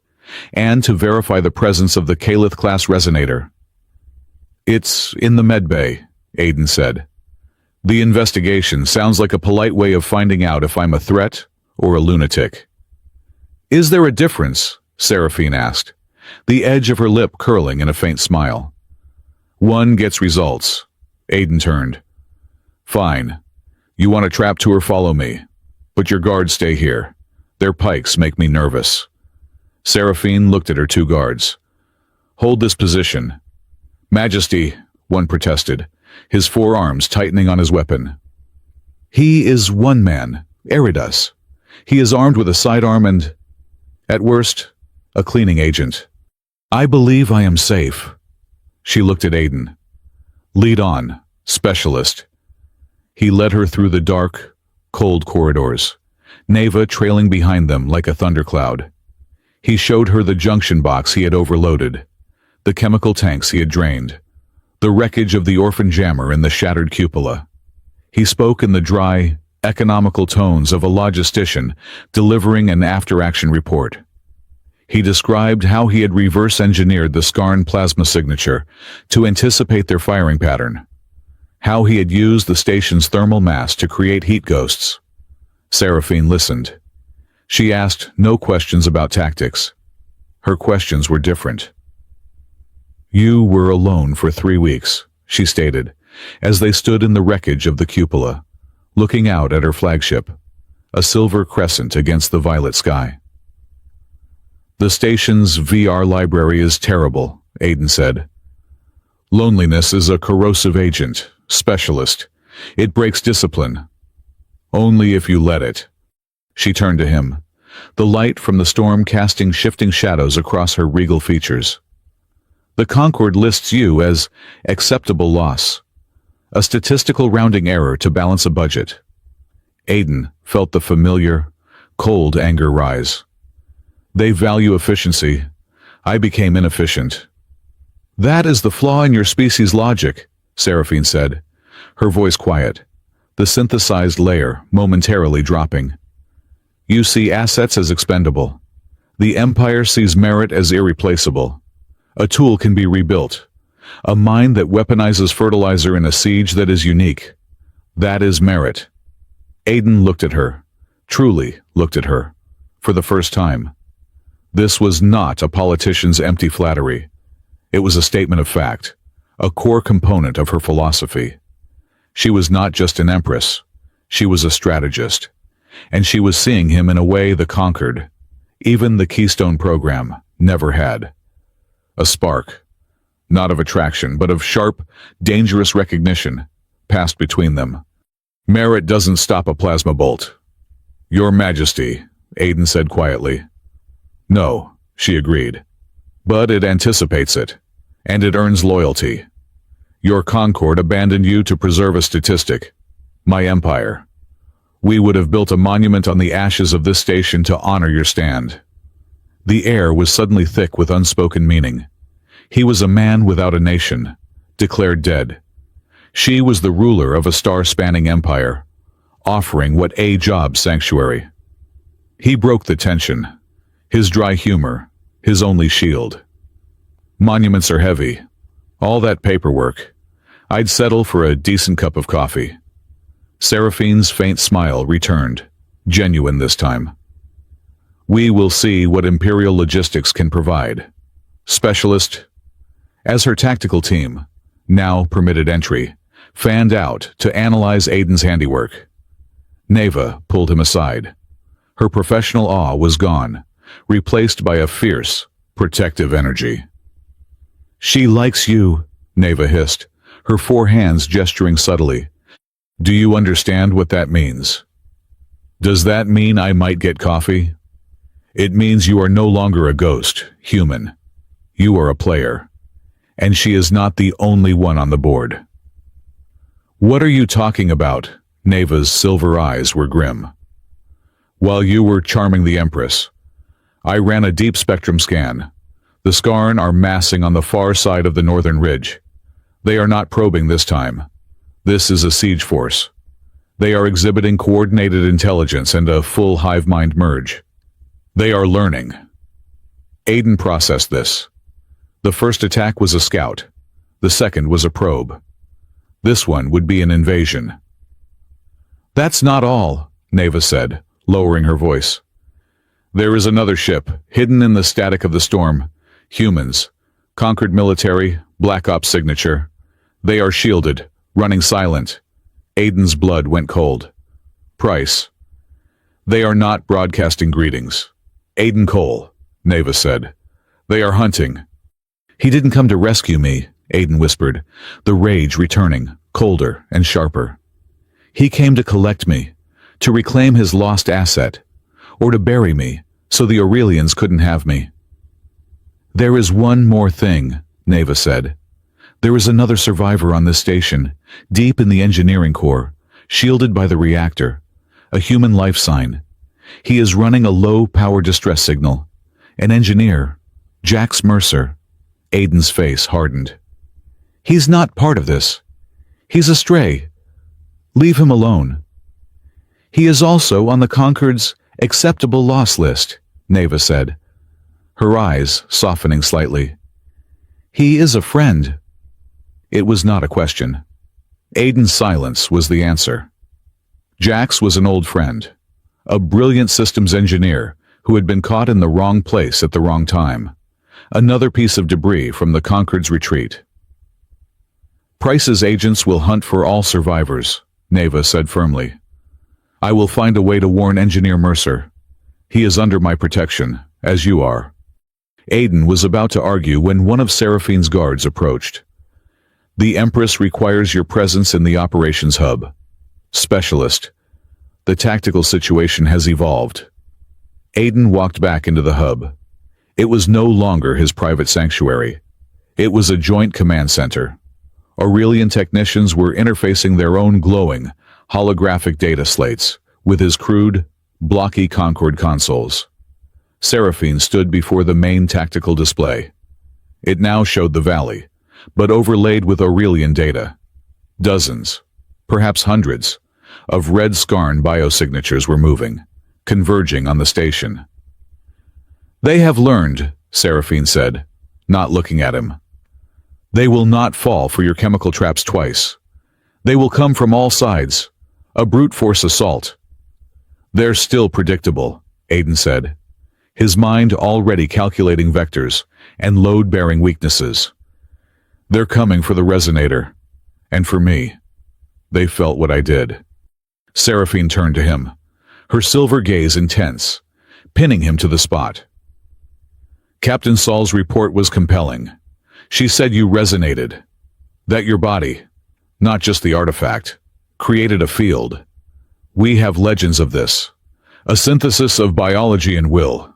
and to verify the presence of the Calith-class resonator." "It's in the medbay," Aiden said. "The investigation sounds like a polite way of finding out if I'm a threat or a lunatic." "Is there a difference?" Seraphine asked, the edge of her lip curling in a faint smile. "One gets results." Aiden turned. "Fine. You want a trap tour, follow me. But your guards stay here. Their pikes make me nervous." Seraphine looked at her 2 guards. "Hold this position. Majesty, one protested, his forearms tightening on his weapon. He is one man, Eridas. He is armed with a sidearm and, at worst, a cleaning agent. I believe I am safe. She looked at Aiden. Lead on, specialist. He led her through the dark, cold corridors, Neva trailing behind them like a thundercloud. He showed her the junction box he had overloaded, the chemical tanks he had drained, the wreckage of the orphan jammer and the shattered cupola. He spoke in the dry, economical tones of a logistician delivering an after-action report. He described how he had reverse-engineered the Skarn plasma signature to anticipate their firing pattern, how he had used the station's thermal mass to create heat ghosts. Seraphine listened. She asked no questions about tactics. Her questions were different. You were alone for 3 weeks, she stated, as they stood in the wreckage of the cupola, looking out at her flagship, a silver crescent against the violet sky. The station's VR library is terrible, Aiden said. Loneliness is a corrosive agent, specialist. It breaks discipline. Only if you let it. She turned to him, the light from the storm casting shifting shadows across her regal features. The Concord lists you as acceptable loss, a statistical rounding error to balance a budget. Aiden felt the familiar, cold anger rise. They value efficiency. I became inefficient. That is the flaw in your species' logic, Seraphine said, her voice quiet, the synthesized layer momentarily dropping. You see assets as expendable. The Empire sees merit as irreplaceable. A tool can be rebuilt. A mind that weaponizes fertilizer in a siege that is unique. That is merit. Aiden looked at her, truly looked at her, for the first time. This was not a politician's empty flattery. It was a statement of fact, a core component of her philosophy. She was not just an empress, she was a strategist, and she was seeing him in a way the Conquered, even the Keystone program, never had. A spark, not of attraction, but of sharp, dangerous recognition, passed between them. Merit doesn't stop a plasma bolt. Your Majesty, Aiden said quietly. No, she agreed. But it anticipates it, and it earns loyalty. Your Concord abandoned you to preserve a statistic, my empire. We would have built a monument on the ashes of this station to honor your stand. The air was suddenly thick with unspoken meaning. He was a man without a nation, declared dead. She was the ruler of a star-spanning empire, offering what a job sanctuary. He broke the tension, his dry humor, his only shield. Monuments are heavy. All that paperwork. I'd settle for a decent cup of coffee. Seraphine's faint smile returned, genuine this time. We will see what Imperial Logistics can provide. Specialist. As her tactical team, now permitted entry, fanned out to analyze Aiden's handiwork. Neva pulled him aside. Her professional awe was gone, replaced by a fierce, protective energy. She likes you, Neva hissed, her 4 hands gesturing subtly. Do you understand what that means? Does that mean I might get coffee? It means you are no longer a ghost, human. You are a player. And she is not the only one on the board. What are you talking about? Neva's silver eyes were grim. While you were charming the Empress, I ran a deep spectrum scan. The Skarn are massing on the far side of the northern ridge. They are not probing this time. This is a siege force. They are exhibiting coordinated intelligence and a full hive mind merge. They are learning. Aiden processed this. The first attack was a scout. The second was a probe. This one would be an invasion. That's not all, Neva said, lowering her voice. There is another ship, hidden in the static of the storm. Humans. Conquered military, Black Ops signature. They are shielded, running silent. Aiden's blood went cold. Price. They are not broadcasting greetings. Aiden Cole, Neva said. They are hunting. He didn't come to rescue me, Aiden whispered, the rage returning, colder and sharper. He came to collect me, to reclaim his lost asset, or to bury me, so the Aurelians couldn't have me. There is one more thing, Neva said. There is another survivor on this station, deep in the engineering core, shielded by the reactor, a human life sign. He is running a low-power distress signal. An engineer, Jax Mercer. Aiden's face hardened. He's not part of this. He's a stray. Leave him alone. He is also on the Concord's acceptable loss list, Neva said, her eyes softening slightly. He is a friend. It was not a question. Aiden's silence was the answer. Jax was an old friend, a brilliant systems engineer who had been caught in the wrong place at the wrong time. Another piece of debris from the Concord's retreat. Price's agents will hunt for all survivors, Neva said firmly. I will find a way to warn Engineer Mercer. He is under my protection, as you are. Aiden was about to argue when one of Seraphine's guards approached. The Empress requires your presence in the operations hub. Specialist. The tactical situation has evolved. Aiden walked back into the hub. It was no longer his private sanctuary. It was a joint command center. Aurelian technicians were interfacing their own glowing, holographic data slates with his crude, blocky Concord consoles. Seraphine stood before the main tactical display. It now showed the valley, but overlaid with Aurelian data. Dozens, perhaps hundreds, of red Skarn biosignatures were moving, converging on the station. They have learned, Seraphine said, not looking at him. They will not fall for your chemical traps twice. They will come from all sides, a brute force assault. They're still predictable, Aiden said, his mind already calculating vectors and load-bearing weaknesses. They're coming for the resonator, and for me. They felt what I did. Seraphine turned to him, her silver gaze intense, pinning him to the spot. Captain Saul's report was compelling. She said you resonated, that your body, not just the artifact, created a field. We have legends of this, a synthesis of biology and will.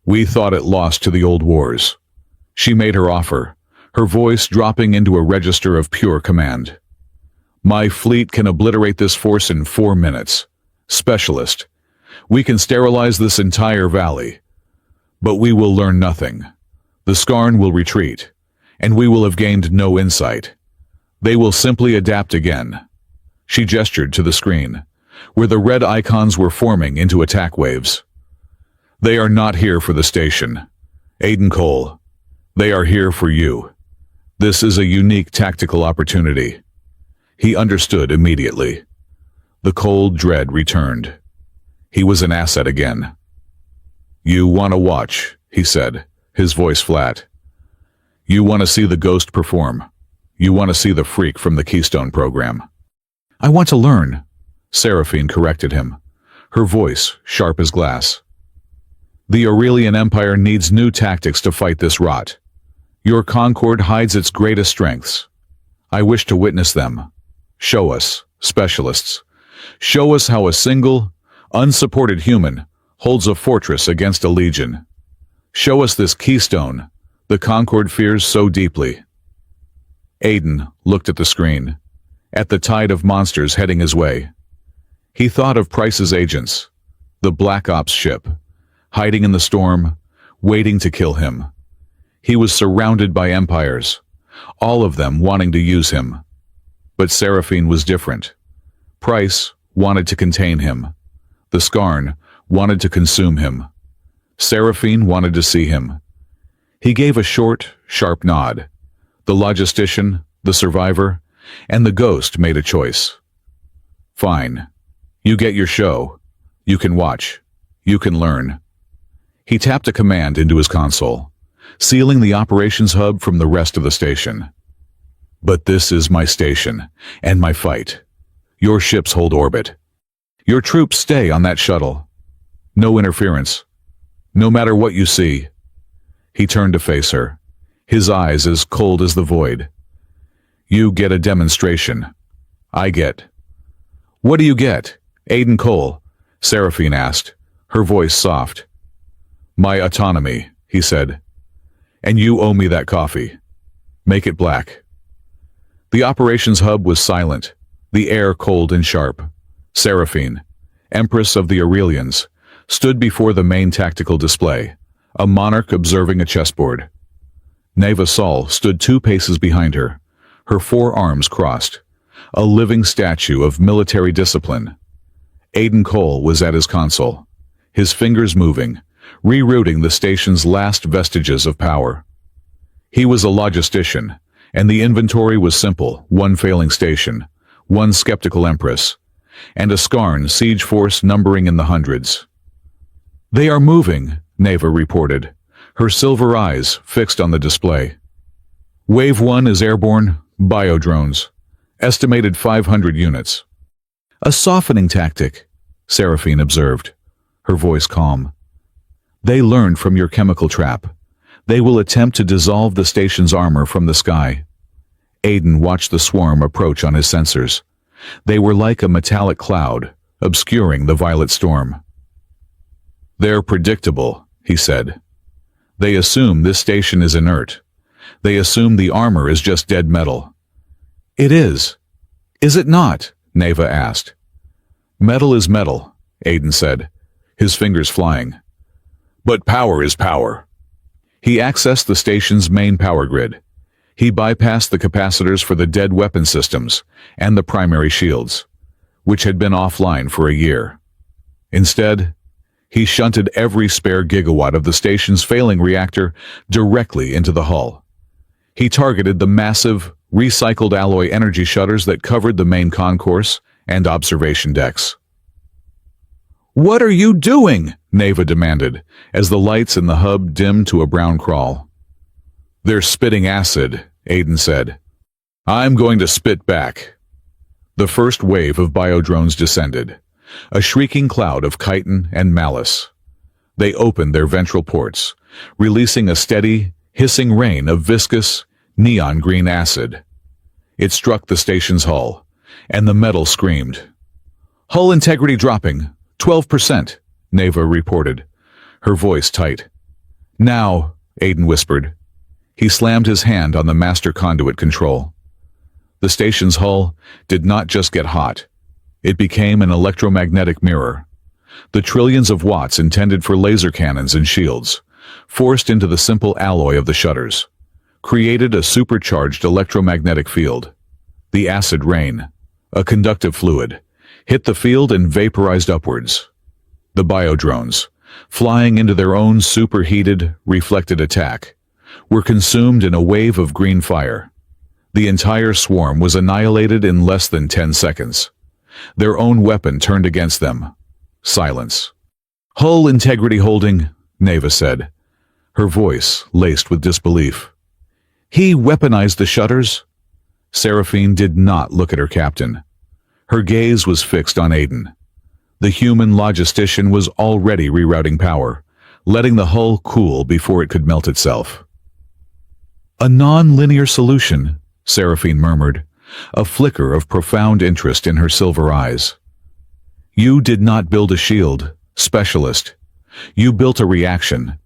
We thought it lost to the old wars. She made her offer, her voice dropping into a register of pure command. My fleet can obliterate this force in 4 minutes. Specialist. We can sterilize this entire valley. But we will learn nothing. The Skarn will retreat, and we will have gained no insight. They will simply adapt again. She gestured to the screen, where the red icons were forming into attack waves. They are not here for the station. Aiden Cole. They are here for you. This is a unique tactical opportunity. He understood immediately. The cold dread returned. He was an asset again. You want to watch, he said, his voice flat. You want to see the ghost perform. You want to see the freak from the Keystone program. I want to learn, Seraphine corrected him, her voice sharp as glass. The Aurelian Empire needs new tactics to fight this rot. Your Concord hides its greatest strengths. I wish to witness them. Show us, specialists. Show us how a single, unsupported human holds a fortress against a legion. Show us this keystone the Concord fears so deeply. Aiden looked at the screen, at the tide of monsters heading his way. He thought of Price's agents, the Black Ops ship, hiding in the storm, waiting to kill him. He was surrounded by empires, all of them wanting to use him. But Seraphine was different. Price wanted to contain him. The Skarn wanted to consume him. Seraphine wanted to see him. He gave a short, sharp nod. The logistician, the survivor, and the ghost made a choice. Fine. You get your show. You can watch. You can learn. He tapped a command into his console, sealing the operations hub from the rest of the station. But this is my station, and my fight. Your ships hold orbit. Your troops stay on that shuttle. No interference. No matter what you see. He turned to face her, his eyes as cold as the void. You get a demonstration. I get. What do you get? Aiden Cole, Seraphine asked, her voice soft. My autonomy, he said. And you owe me that coffee. Make it black. The operations hub was silent, the air cold and sharp. Seraphine, Empress of the Aurelians, stood before the main tactical display, a monarch observing a chessboard. Neva Sol stood 2 paces behind her, her 4 arms crossed, a living statue of military discipline. Aiden Cole was at his console, his fingers moving, rerouting the station's last vestiges of power. He was a logistician, and the inventory was simple: 1 failing station, 1 skeptical Empress, and a Skarn siege force numbering in the hundreds. They are moving, Neva reported, her silver eyes fixed on the display. Wave 1 is airborne, biodrones, estimated 500 units. A softening tactic, Seraphine observed, her voice calm. They learned from your chemical trap. They will attempt to dissolve the station's armor from the sky. Aiden watched the swarm approach on his sensors. They were like a metallic cloud, obscuring the violet storm. They're predictable, he said. They assume this station is inert. They assume the armor is just dead metal. It is. Is it not? Neva asked. Metal is metal, Aiden said, his fingers flying. But power is power. He accessed the station's main power grid. He bypassed the capacitors for the dead weapon systems and the primary shields, which had been offline for a year. Instead, he shunted every spare gigawatt of the station's failing reactor directly into the hull. He targeted the massive, recycled alloy energy shutters that covered the main concourse and observation decks. What are you doing? Neva demanded, as the lights in the hub dimmed to a brown crawl. They're spitting acid, Aiden said. I'm going to spit back. The first wave of biodrones descended, a shrieking cloud of chitin and malice. They opened their ventral ports, releasing a steady, hissing rain of viscous, neon green acid. It struck the station's hull, and the metal screamed. Hull integrity dropping, 12%, Neva reported, her voice tight. Now, Aiden whispered. He slammed his hand on the master conduit control. The station's hull did not just get hot. It became an electromagnetic mirror. The trillions of watts intended for laser cannons and shields, forced into the simple alloy of the shutters, created a supercharged electromagnetic field. The acid rain, a conductive fluid, hit the field and vaporized upwards. The biodrones, flying into their own superheated, reflected attack, were consumed in a wave of green fire. The entire swarm was annihilated in less than 10 seconds. Their own weapon turned against them. Silence. Hull integrity holding, Neva said, her voice laced with disbelief. He weaponized the shutters? Seraphine did not look at her captain. Her gaze was fixed on Aiden. The human logistician was already rerouting power, letting the hull cool before it could melt itself. A non-linear solution, Seraphine murmured, a flicker of profound interest in her silver eyes. You did not build a shield, specialist. You built a reaction.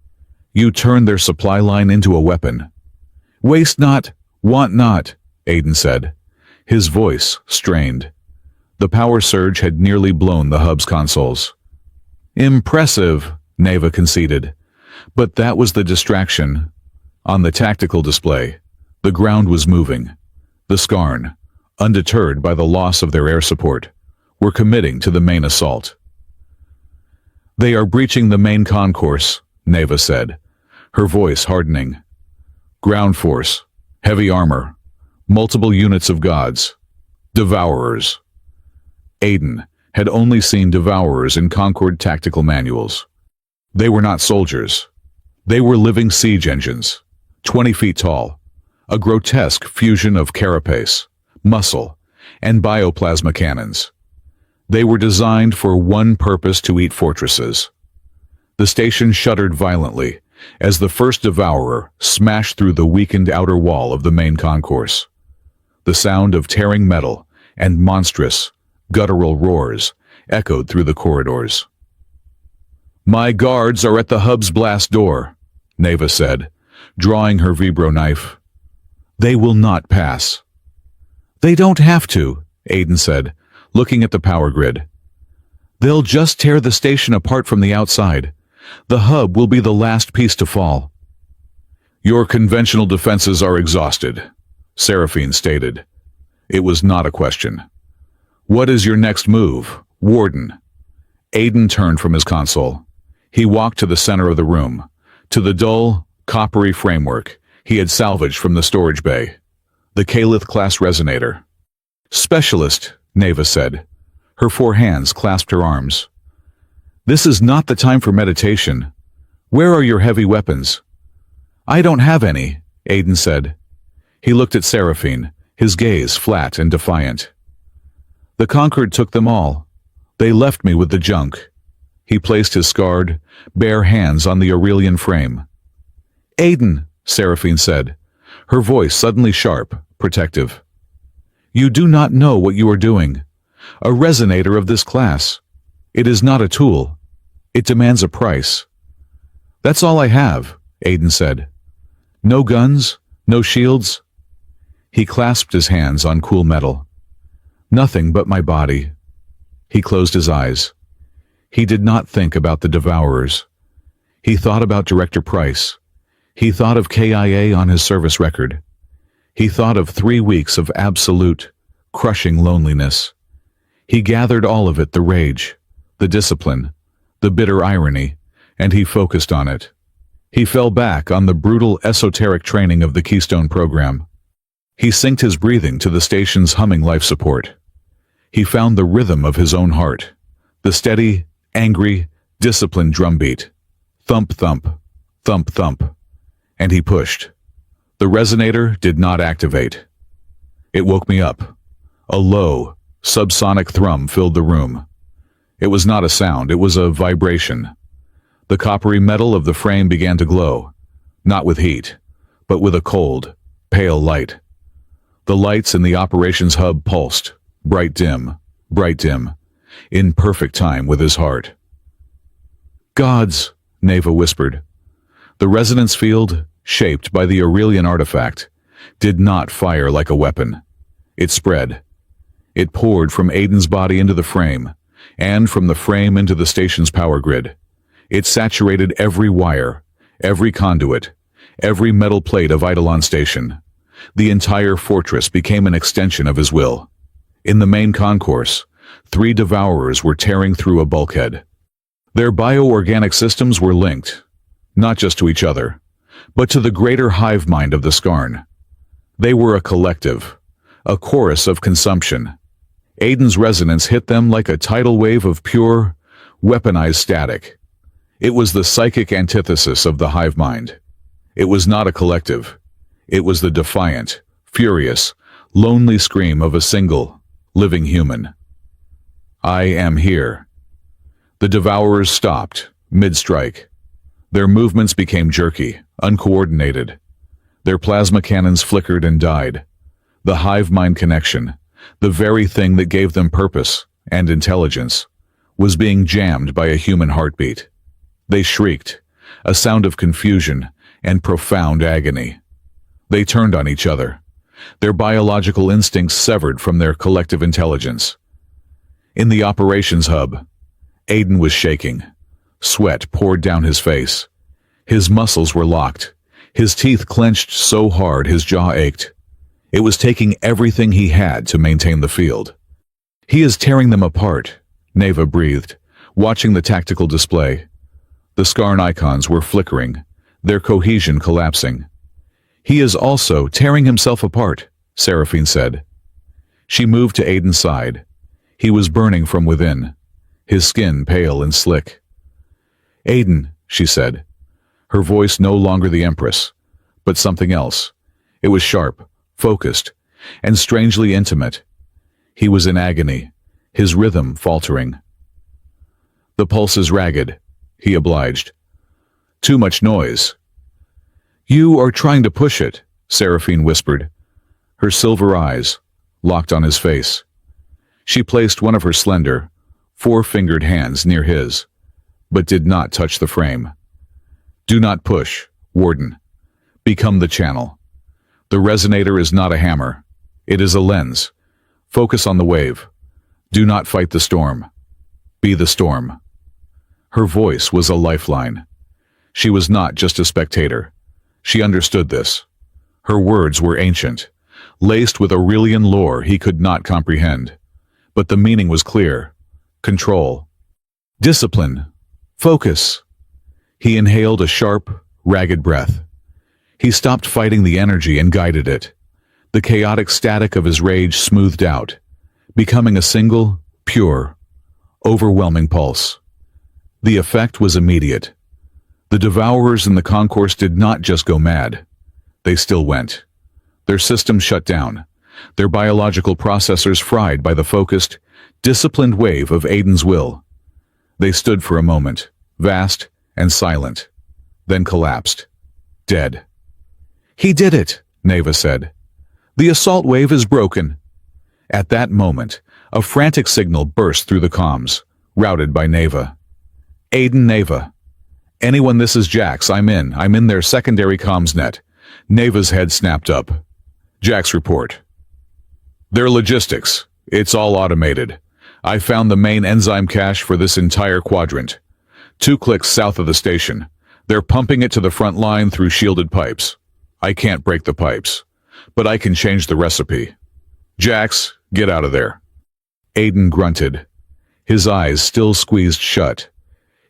You turned their supply line into a weapon. Waste not, want not, Aiden said, his voice strained. The power surge had nearly blown the hub's consoles. Impressive, Neva conceded. But that was the distraction. On the tactical display, the ground was moving. The Skarn, undeterred by the loss of their air support, were committing to the main assault. They are breaching the main concourse, Neva said, her voice hardening. Ground force, heavy armor, multiple units of gods, devourers. Aiden had only seen devourers in Concord tactical manuals. They were not soldiers. They were living siege engines, 20 feet tall, a grotesque fusion of carapace, muscle, and bioplasma cannons. They were designed for one purpose: to eat fortresses. The station shuddered violently as the first devourer smashed through the weakened outer wall of the main concourse. The sound of tearing metal and monstrous, guttural roars echoed through the corridors. "My guards are at the hub's blast door," Neva said, drawing her vibro knife. "They will not pass." "They don't have to," Aiden said, looking at the power grid. "They'll just tear the station apart from the outside. The hub will be the last piece to fall." "Your conventional defenses are exhausted," Seraphine stated. It was not a question. "What is your next move, Warden?" Aiden turned from his console. He walked to the center of the room, to the dull, coppery framework he had salvaged from the storage bay. The Calith-class resonator. "Specialist," Neva said. Her 4 hands clasped her arms. "This is not the time for meditation. Where are your heavy weapons?" "I don't have any," Aiden said. He looked at Seraphine, his gaze flat and defiant. "The Conquered took them all. They left me with the junk." He placed his scarred, bare hands on the Aurelian frame. "Aiden," Seraphine said, her voice suddenly sharp, protective. "You do not know what you are doing. A resonator of this class. It is not a tool. It demands a price." "That's all I have," Aiden said. "No guns, no shields." He clasped his hands on cool metal. "Nothing but my body." He closed his eyes. He did not think about the Devourers. He thought about Director Price. He thought of KIA on his service record. He thought of 3 weeks of absolute, crushing loneliness. He gathered all of it, the rage, the discipline, the bitter irony, and he focused on it. He fell back on the brutal, esoteric training of the Keystone program. He synced his breathing to the station's humming life support. He found the rhythm of his own heart, the steady, angry, disciplined drumbeat. Thump, thump, thump, thump. And he pushed. The resonator did not activate. It woke me up. A low, subsonic thrum filled the room. It was not a sound, it was a vibration. The coppery metal of the frame began to glow, not with heat, but with a cold, pale light. The lights in the operations hub pulsed, bright dim, in perfect time with his heart. "Gods," Neva whispered. The resonance field, shaped by the Aurelian artifact, did not fire like a weapon. It spread. It poured from Aiden's body into the frame, and from the frame into the station's power grid. It saturated every wire, every conduit, every metal plate of Eidolon Station. The entire fortress became an extension of his will. In the main concourse, 3 Devourers were tearing through a bulkhead. Their bioorganic systems were linked, not just to each other, but to the greater hive mind of the Skarn. They were a collective, a chorus of consumption. Aiden's resonance hit them like a tidal wave of pure, weaponized static. It was the psychic antithesis of the hive mind. It was not a collective. It was the defiant, furious, lonely scream of a single, living human. "I am here." The Devourers stopped, mid-strike. Their movements became jerky, uncoordinated. Their plasma cannons flickered and died. The hive mind connection, the very thing that gave them purpose and intelligence, was being jammed by a human heartbeat. They shrieked, a sound of confusion and profound agony. They turned on each other, their biological instincts severed from their collective intelligence. In the operations hub, Aiden was shaking. Sweat poured down his face. His muscles were locked, his teeth clenched so hard his jaw ached. It was taking everything he had to maintain the field. "He is tearing them apart," Neva breathed, watching the tactical display. The Skarn icons were flickering, their cohesion collapsing. "He is also tearing himself apart," Seraphine said. She moved to Aiden's side. He was burning from within, his skin pale and slick. "Aiden," she said, her voice no longer the Empress, but something else. It was sharp, focused, and strangely intimate. He was in agony, his rhythm faltering. "The pulse is ragged," he obliged. "Too much noise." "You are trying to push it," Seraphine whispered. her silver eyes locked on his face. She placed one of her slender, four-fingered hands near his, but did not touch the frame. "Do not push, Warden. Become the channel. The resonator is not a hammer. It is a lens. Focus on the wave. Do not fight the storm. Be the storm." Her voice was a lifeline. She was not just a spectator. She understood this. Her words were ancient, laced with Aurelian lore he could not comprehend. But the meaning was clear. Control. Discipline. Focus. He inhaled a sharp, ragged breath. He stopped fighting the energy and guided it. The chaotic static of his rage smoothed out, becoming a single, pure, overwhelming pulse. The effect was immediate. The devourers in the concourse did not just go mad. They still went. Their systems shut down, their biological processors fried by the focused, disciplined wave of Aiden's will. They stood for a moment, vast and silent, then collapsed, dead. "He did it," Neva said. "The assault wave is broken." At that moment, a frantic signal burst through the comms, routed by Neva. "Aiden, Neva. Anyone, this is Jax. I'm in their secondary comms net." Neva's head snapped up. Jax, report. "Their logistics. It's all automated. I found the main enzyme cache for this entire quadrant. 2 clicks south of the station. They're pumping it to the front line through shielded pipes. I can't break the pipes, but I can change the recipe. Jax, get out of there." Aiden grunted, his eyes still squeezed shut,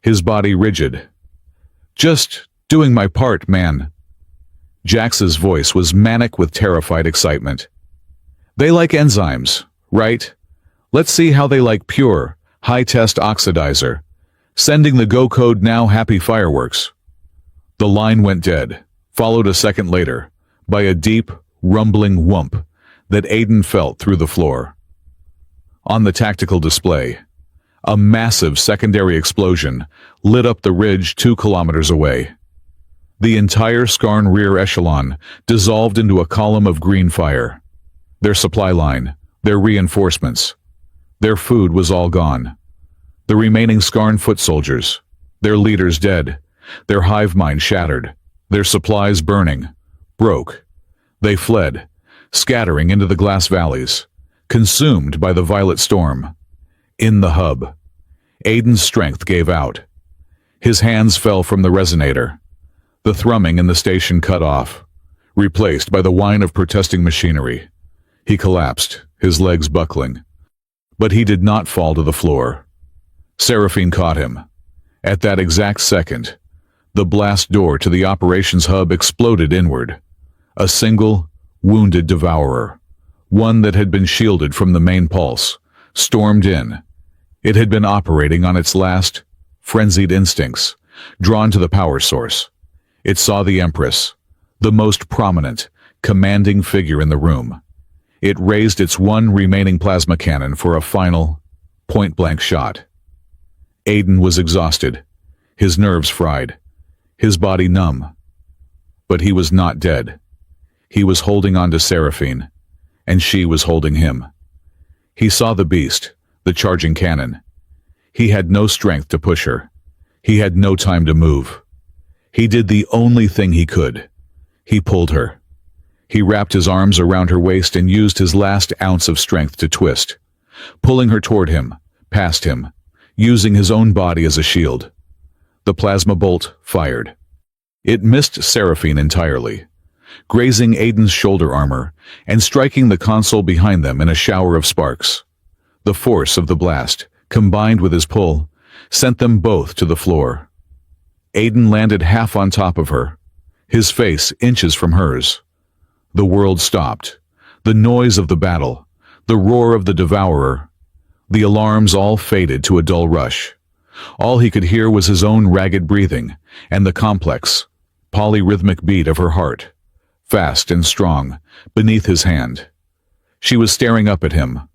his body rigid. "Just doing my part, man." Jax's voice was manic with terrified excitement. "They like enzymes, right? Let's see how they like pure, high-test oxidizer. Sending the go code now, happy fireworks." The line went dead, followed a second later by a deep, rumbling whoomp that Aiden felt through the floor. On the tactical display, a massive secondary explosion lit up the ridge 2 kilometers away. The entire Skarn rear echelon dissolved into a column of green fire. Their supply line, their reinforcements, their food was all gone. The remaining Skarn foot soldiers, their leaders dead, their hive mind shattered, their supplies burning, broke. They fled, scattering into the glass valleys, consumed by the violet storm. In the hub, Aiden's strength gave out. His hands fell from the resonator. The thrumming in the station cut off, replaced by the whine of protesting machinery. He collapsed, his legs buckling. But he did not fall to the floor. Seraphine caught him. At that exact second, the blast door to the operations hub exploded inward. A single, wounded devourer, one that had been shielded from the main pulse, stormed in. It had been operating on its last, frenzied instincts, drawn to the power source. It saw the Empress, the most prominent, commanding figure in the room. It raised its one remaining plasma cannon for a final, point-blank shot. Aiden was exhausted, his nerves fried, his body numb. But he was not dead. He was holding on to Seraphine, and she was holding him. He saw the beast, the charging cannon. He had no strength to push her. He had no time to move. He did the only thing he could. He pulled her. He wrapped his arms around her waist and used his last ounce of strength to twist, pulling her toward him, past him, using his own body as a shield. The plasma bolt fired. It missed Seraphine entirely, grazing Aiden's shoulder armor and striking the console behind them in a shower of sparks. The force of the blast, combined with his pull, sent them both to the floor. Aiden landed half on top of her, his face inches from hers. The world stopped. The noise of the battle, the roar of the devourer, the alarms all faded to a dull rush. All he could hear was his own ragged breathing and the complex, polyrhythmic beat of her heart, fast and strong, beneath his hand. She was staring up at him,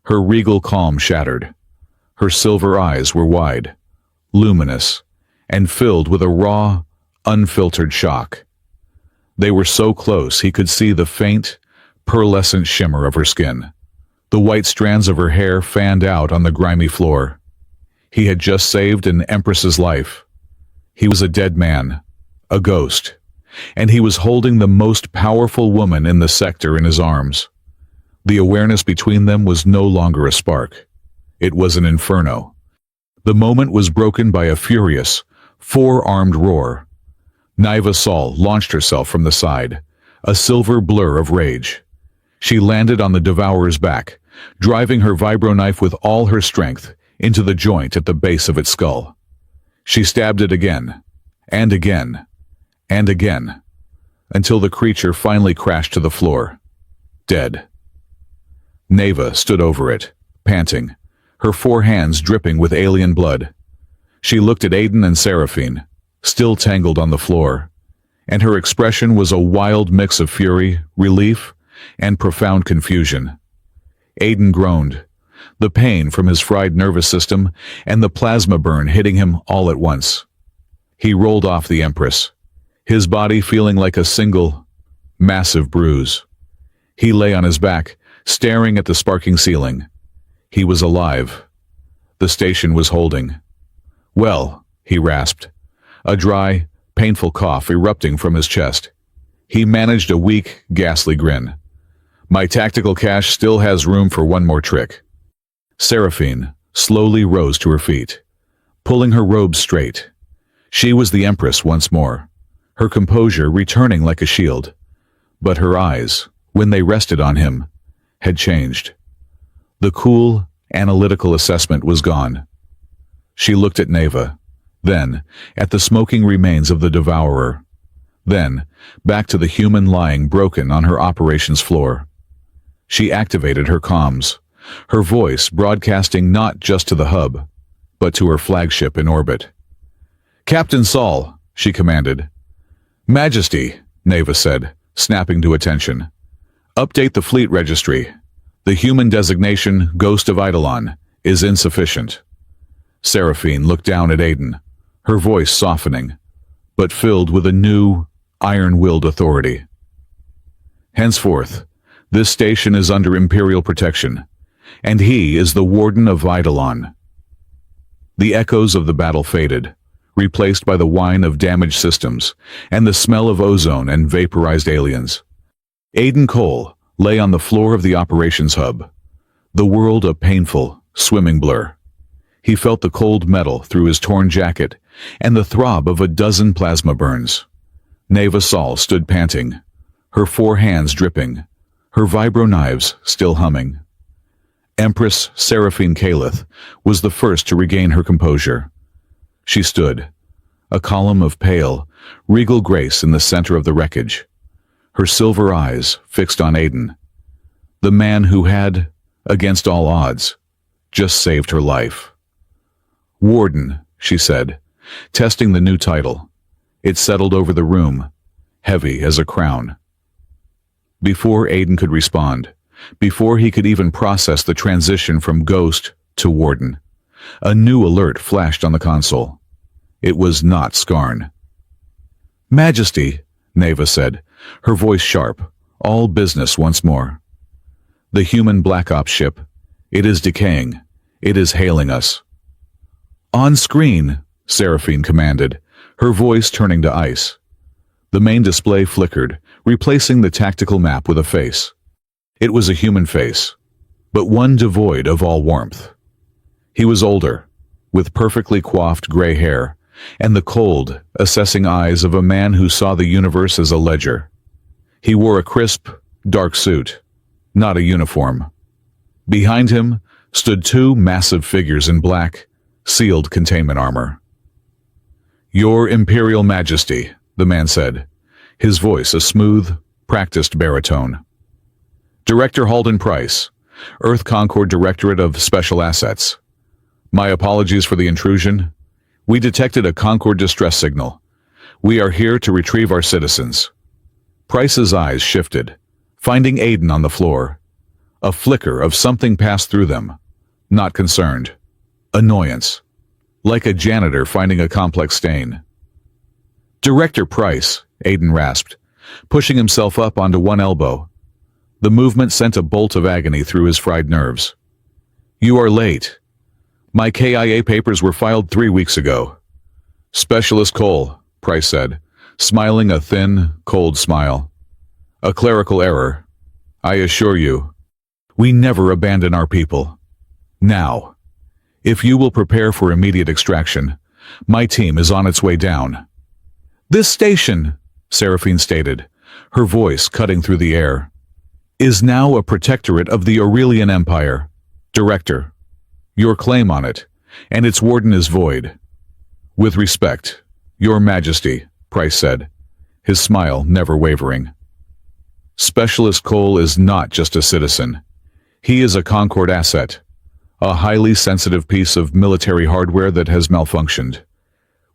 her regal calm shattered. Her silver eyes were wide, luminous, and filled with a raw, unfiltered shock. They were so close he could see the faint, pearlescent shimmer of her skin. The white strands of her hair fanned out on the grimy floor. He had just saved an Empress's life. He was a dead man, a ghost, and he was holding the most powerful woman in the sector in his arms. The awareness between them was no longer a spark. It was an inferno. The moment was broken by a furious, four-armed roar. Niva Sol launched herself from the side, a silver blur of rage. She landed on the Devourer's back, driving her vibro-knife with all her strength into the joint at the base of its skull. She stabbed it again, and again, and again, until the creature finally crashed to the floor, dead. Neva stood over it, panting, her four hands dripping with alien blood. She looked at Aiden and Seraphine, still tangled on the floor, and her expression was a wild mix of fury, relief, and profound confusion. Aiden groaned, the pain from his fried nervous system and the plasma burn hitting him all at once. He rolled off the Empress, his body feeling like a single, massive bruise. He lay on his back, staring at the sparking ceiling. He was alive. The station was holding. "Well," he rasped, a dry, painful cough erupting from his chest. He managed a weak, ghastly grin. "My tactical cache still has room for one more trick." Seraphine slowly rose to her feet, pulling her robes straight. She was the Empress once more, her composure returning like a shield. But her eyes, when they rested on him, had changed. The cool, analytical assessment was gone. She looked at Neva, then at the smoking remains of the Devourer, then back to the human lying broken on her operations floor. She activated her comms, her voice broadcasting not just to the hub, but to her flagship in orbit. "Captain Sol," she commanded. "Majesty," Neva said, snapping to attention. "Update the fleet registry. The human designation, Ghost of Eidolon, is insufficient." Seraphine looked down at Aiden, her voice softening, but filled with a new, iron-willed authority. "Henceforth, this station is under Imperial protection, and he is the Warden of Eidolon." The echoes of the battle faded, replaced by the whine of damaged systems and the smell of ozone and vaporized aliens. Aiden Cole lay on the floor of the operations hub, the world a painful, swimming blur. He felt the cold metal through his torn jacket and the throb of a dozen plasma burns. Neva Sol stood panting, her four hands dripping, her vibro knives still humming. Empress Seraphine Calith was the first to regain her composure. She stood, a column of pale, regal grace in the center of the wreckage, her silver eyes fixed on Aiden, the man who had, against all odds, just saved her life. "Warden," she said, testing the new title. It settled over the room, heavy as a crown. Before Aiden could respond, before he could even process the transition from Ghost to Warden, a new alert flashed on the console. It was not Skarn. "Majesty," Neva said, her voice sharp, all business once more. "The human Black Ops ship. It is decaying. It is hailing us." "On screen," Seraphine commanded, her voice turning to ice. The main display flickered, replacing the tactical map with a face. It was a human face, but one devoid of all warmth. He was older, with perfectly coiffed gray hair, and the cold, assessing eyes of a man who saw the universe as a ledger. He wore a crisp, dark suit, not a uniform. Behind him stood two massive figures in black, sealed containment armor. "Your Imperial Majesty," the man said, his voice a smooth, practiced baritone. "Director Halden Price, Earth Concord Directorate of Special Assets. My apologies for the intrusion. We detected a Concord distress signal. We are here to retrieve our citizens." Price's eyes shifted, finding Aiden on the floor. A flicker of something passed through them. Not concerned. Annoyance. Like a janitor finding a complex stain. "Director Price," Aiden rasped, pushing himself up onto one elbow. The movement sent a bolt of agony through his fried nerves. "You are late. My KIA papers were filed 3 weeks ago." "Specialist Cole," Price said, smiling a thin, cold smile. "A clerical error. I assure you, we never abandon our people. Now, if you will prepare for immediate extraction, my team is on its way down." "This station," Seraphine stated, her voice cutting through the air, "is now a protectorate of the Aurelian Empire. Director, your claim on it, and its warden is void." "With respect, Your Majesty," Price said, his smile never wavering. "Specialist Cole is not just a citizen. He is a Concord asset, a highly sensitive piece of military hardware that has malfunctioned.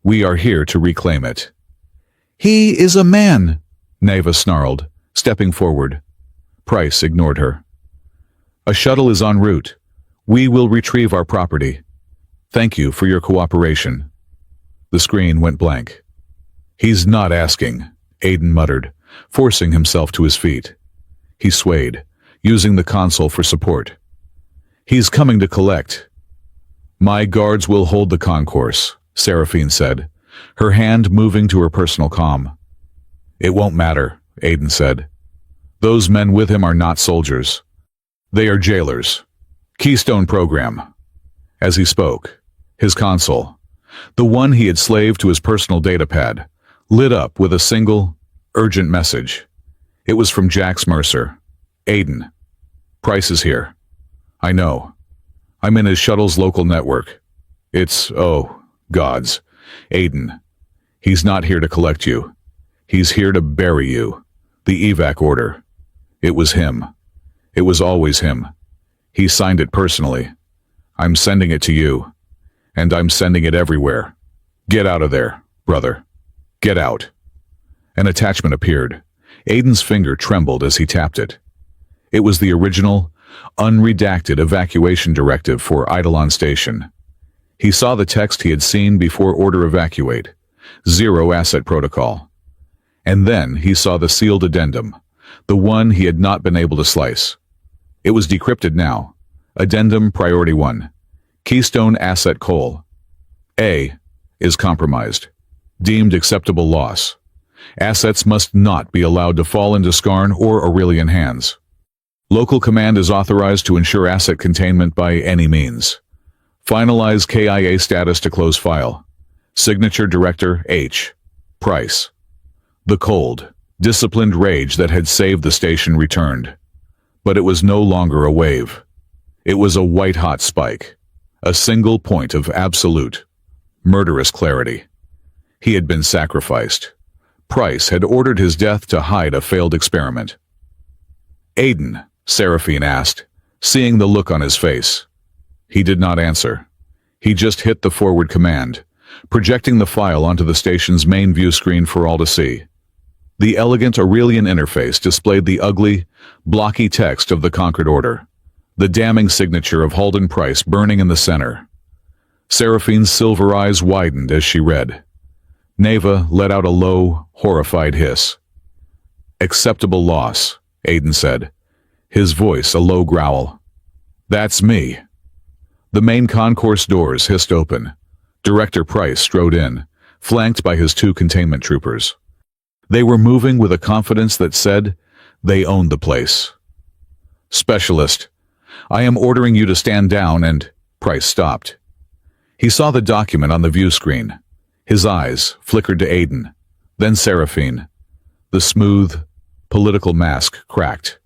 We are here to reclaim it." "He is a man," Neva snarled, stepping forward. Price ignored her. "A shuttle is en route. We will retrieve our property. Thank you for your cooperation." The screen went blank. "He's not asking," Aiden muttered, forcing himself to his feet. He swayed, using the console for support. "He's coming to collect." "My guards will hold the concourse," Seraphine said, her hand moving to her personal comm. "It won't matter," Aiden said. "Those men with him are not soldiers. They are jailers. Keystone program." As he spoke, his console, the one he had slaved to his personal datapad, lit up with a single, urgent message. It was from Jax Mercer. "Aiden, Price is here. I know. I'm in his shuttle's local network. It's, oh, gods. Aiden, he's not here to collect you. He's here to bury you. The evac order. It was him. It was always him. He signed it personally. I'm sending it to you. And I'm sending it everywhere. Get out of there, brother. Get out." An attachment appeared. Aiden's finger trembled as he tapped it. It was the original, unredacted evacuation directive for Eidolon Station. He saw the text he had seen before Order Evacuate, Zero Asset Protocol. And then he saw the sealed addendum, the one he had not been able to slice. It was decrypted now. Addendum Priority 1. Keystone Asset Cole. A is compromised. Deemed acceptable loss. Assets must not be allowed to fall into Skarn or Aurelian hands. Local command is authorized to ensure asset containment by any means. Finalize KIA status to close file. Signature Director H. Price. The cold, disciplined rage that had saved the station returned. But it was no longer a wave. It was a white-hot spike. A single point of absolute, murderous clarity. He had been sacrificed. Price had ordered his death to hide a failed experiment. "Aiden," Seraphine asked, seeing the look on his face. He did not answer. He just hit the forward command, projecting the file onto the station's main view screen for all to see. The elegant Aurelian interface displayed the ugly, blocky text of the conquered order, the damning signature of Halden Price burning in the center. Seraphine's silver eyes widened as she read. Neva let out a low, horrified hiss. "Acceptable loss," Aiden said, his voice a low growl. "That's me." The main concourse doors hissed open. Director Price strode in, flanked by his 2 containment troopers. They were moving with a confidence that said they owned the place. "Specialist, I am ordering you to stand down and—" Price stopped. He saw the document on the view screen. His eyes flickered to Aiden, then Seraphine. The smooth, political mask cracked,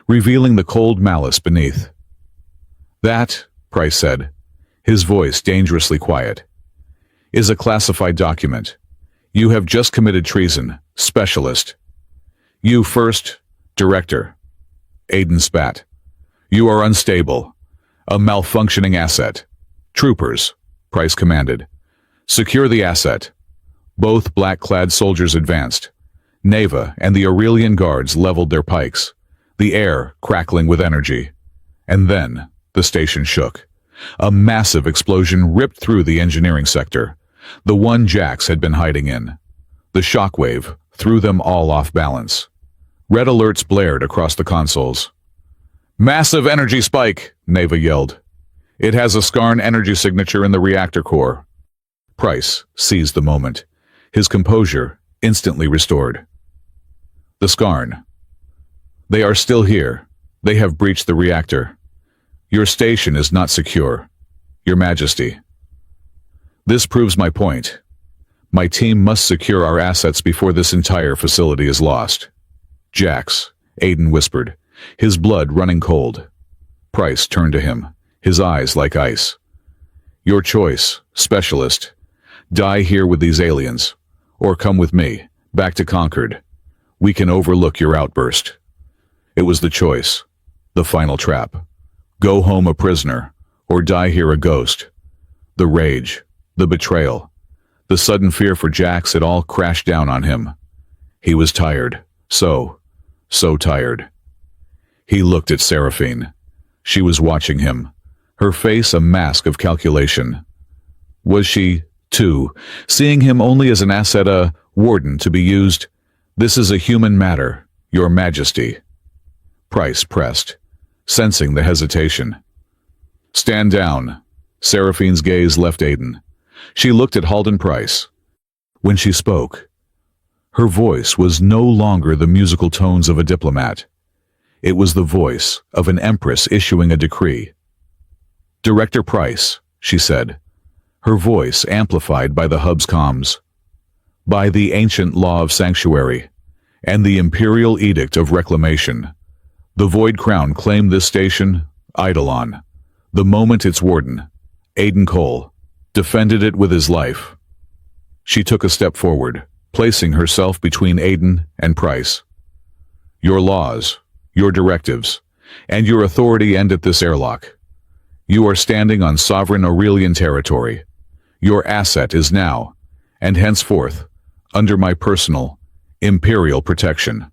revealing the cold malice beneath. "That," Price said, his voice dangerously quiet, "is a classified document. You have just committed treason, Specialist." "You first, Director." Aiden spat. "You are unstable. A malfunctioning asset." "Troopers," Price commanded. "Secure the asset." Both black-clad soldiers advanced. Neva and the Aurelian guards leveled their pikes, the air crackling with energy. And then the station shook. A massive explosion ripped through the engineering sector, the one Jax had been hiding in. The shockwave threw them all off balance. Red alerts blared across the consoles. "Massive energy spike," Neva yelled. "It has a Skarn energy signature in the reactor core." Price seized the moment, his composure instantly restored. "The Skarn. They are still here. They have breached the reactor. Your station is not secure, Your Majesty. This proves my point. My team must secure our assets before this entire facility is lost." "Jax," Aiden whispered, his blood running cold. Price turned to him, his eyes like ice. "Your choice, Specialist. Die here with these aliens, or come with me, back to Concord. We can overlook your outburst." It was the choice, the final trap. Go home a prisoner, or die here a ghost. The rage, the betrayal, the sudden fear for Jax had all crashed down on him. He was tired, so tired. He looked at Seraphine. She was watching him, her face a mask of calculation. Was she, too, seeing him only as an asset, a warden to be used? "This is a human matter, Your Majesty." Price pressed, sensing the hesitation. "Stand down." Seraphine's gaze left Aiden. She looked at Halden Price. When she spoke, her voice was no longer the musical tones of a diplomat. It was the voice of an Empress issuing a decree. "Director Price," she said, her voice amplified by the hub's comms. "By the ancient law of sanctuary and the imperial edict of reclamation, the Void Crown claimed this station, Eidolon, the moment its warden, Aiden Cole, defended it with his life." She took a step forward, placing herself between Aiden and Price. "Your laws, your directives, and your authority end at this airlock. You are standing on sovereign Aurelian territory. Your asset is now, and henceforth, under my personal, imperial protection."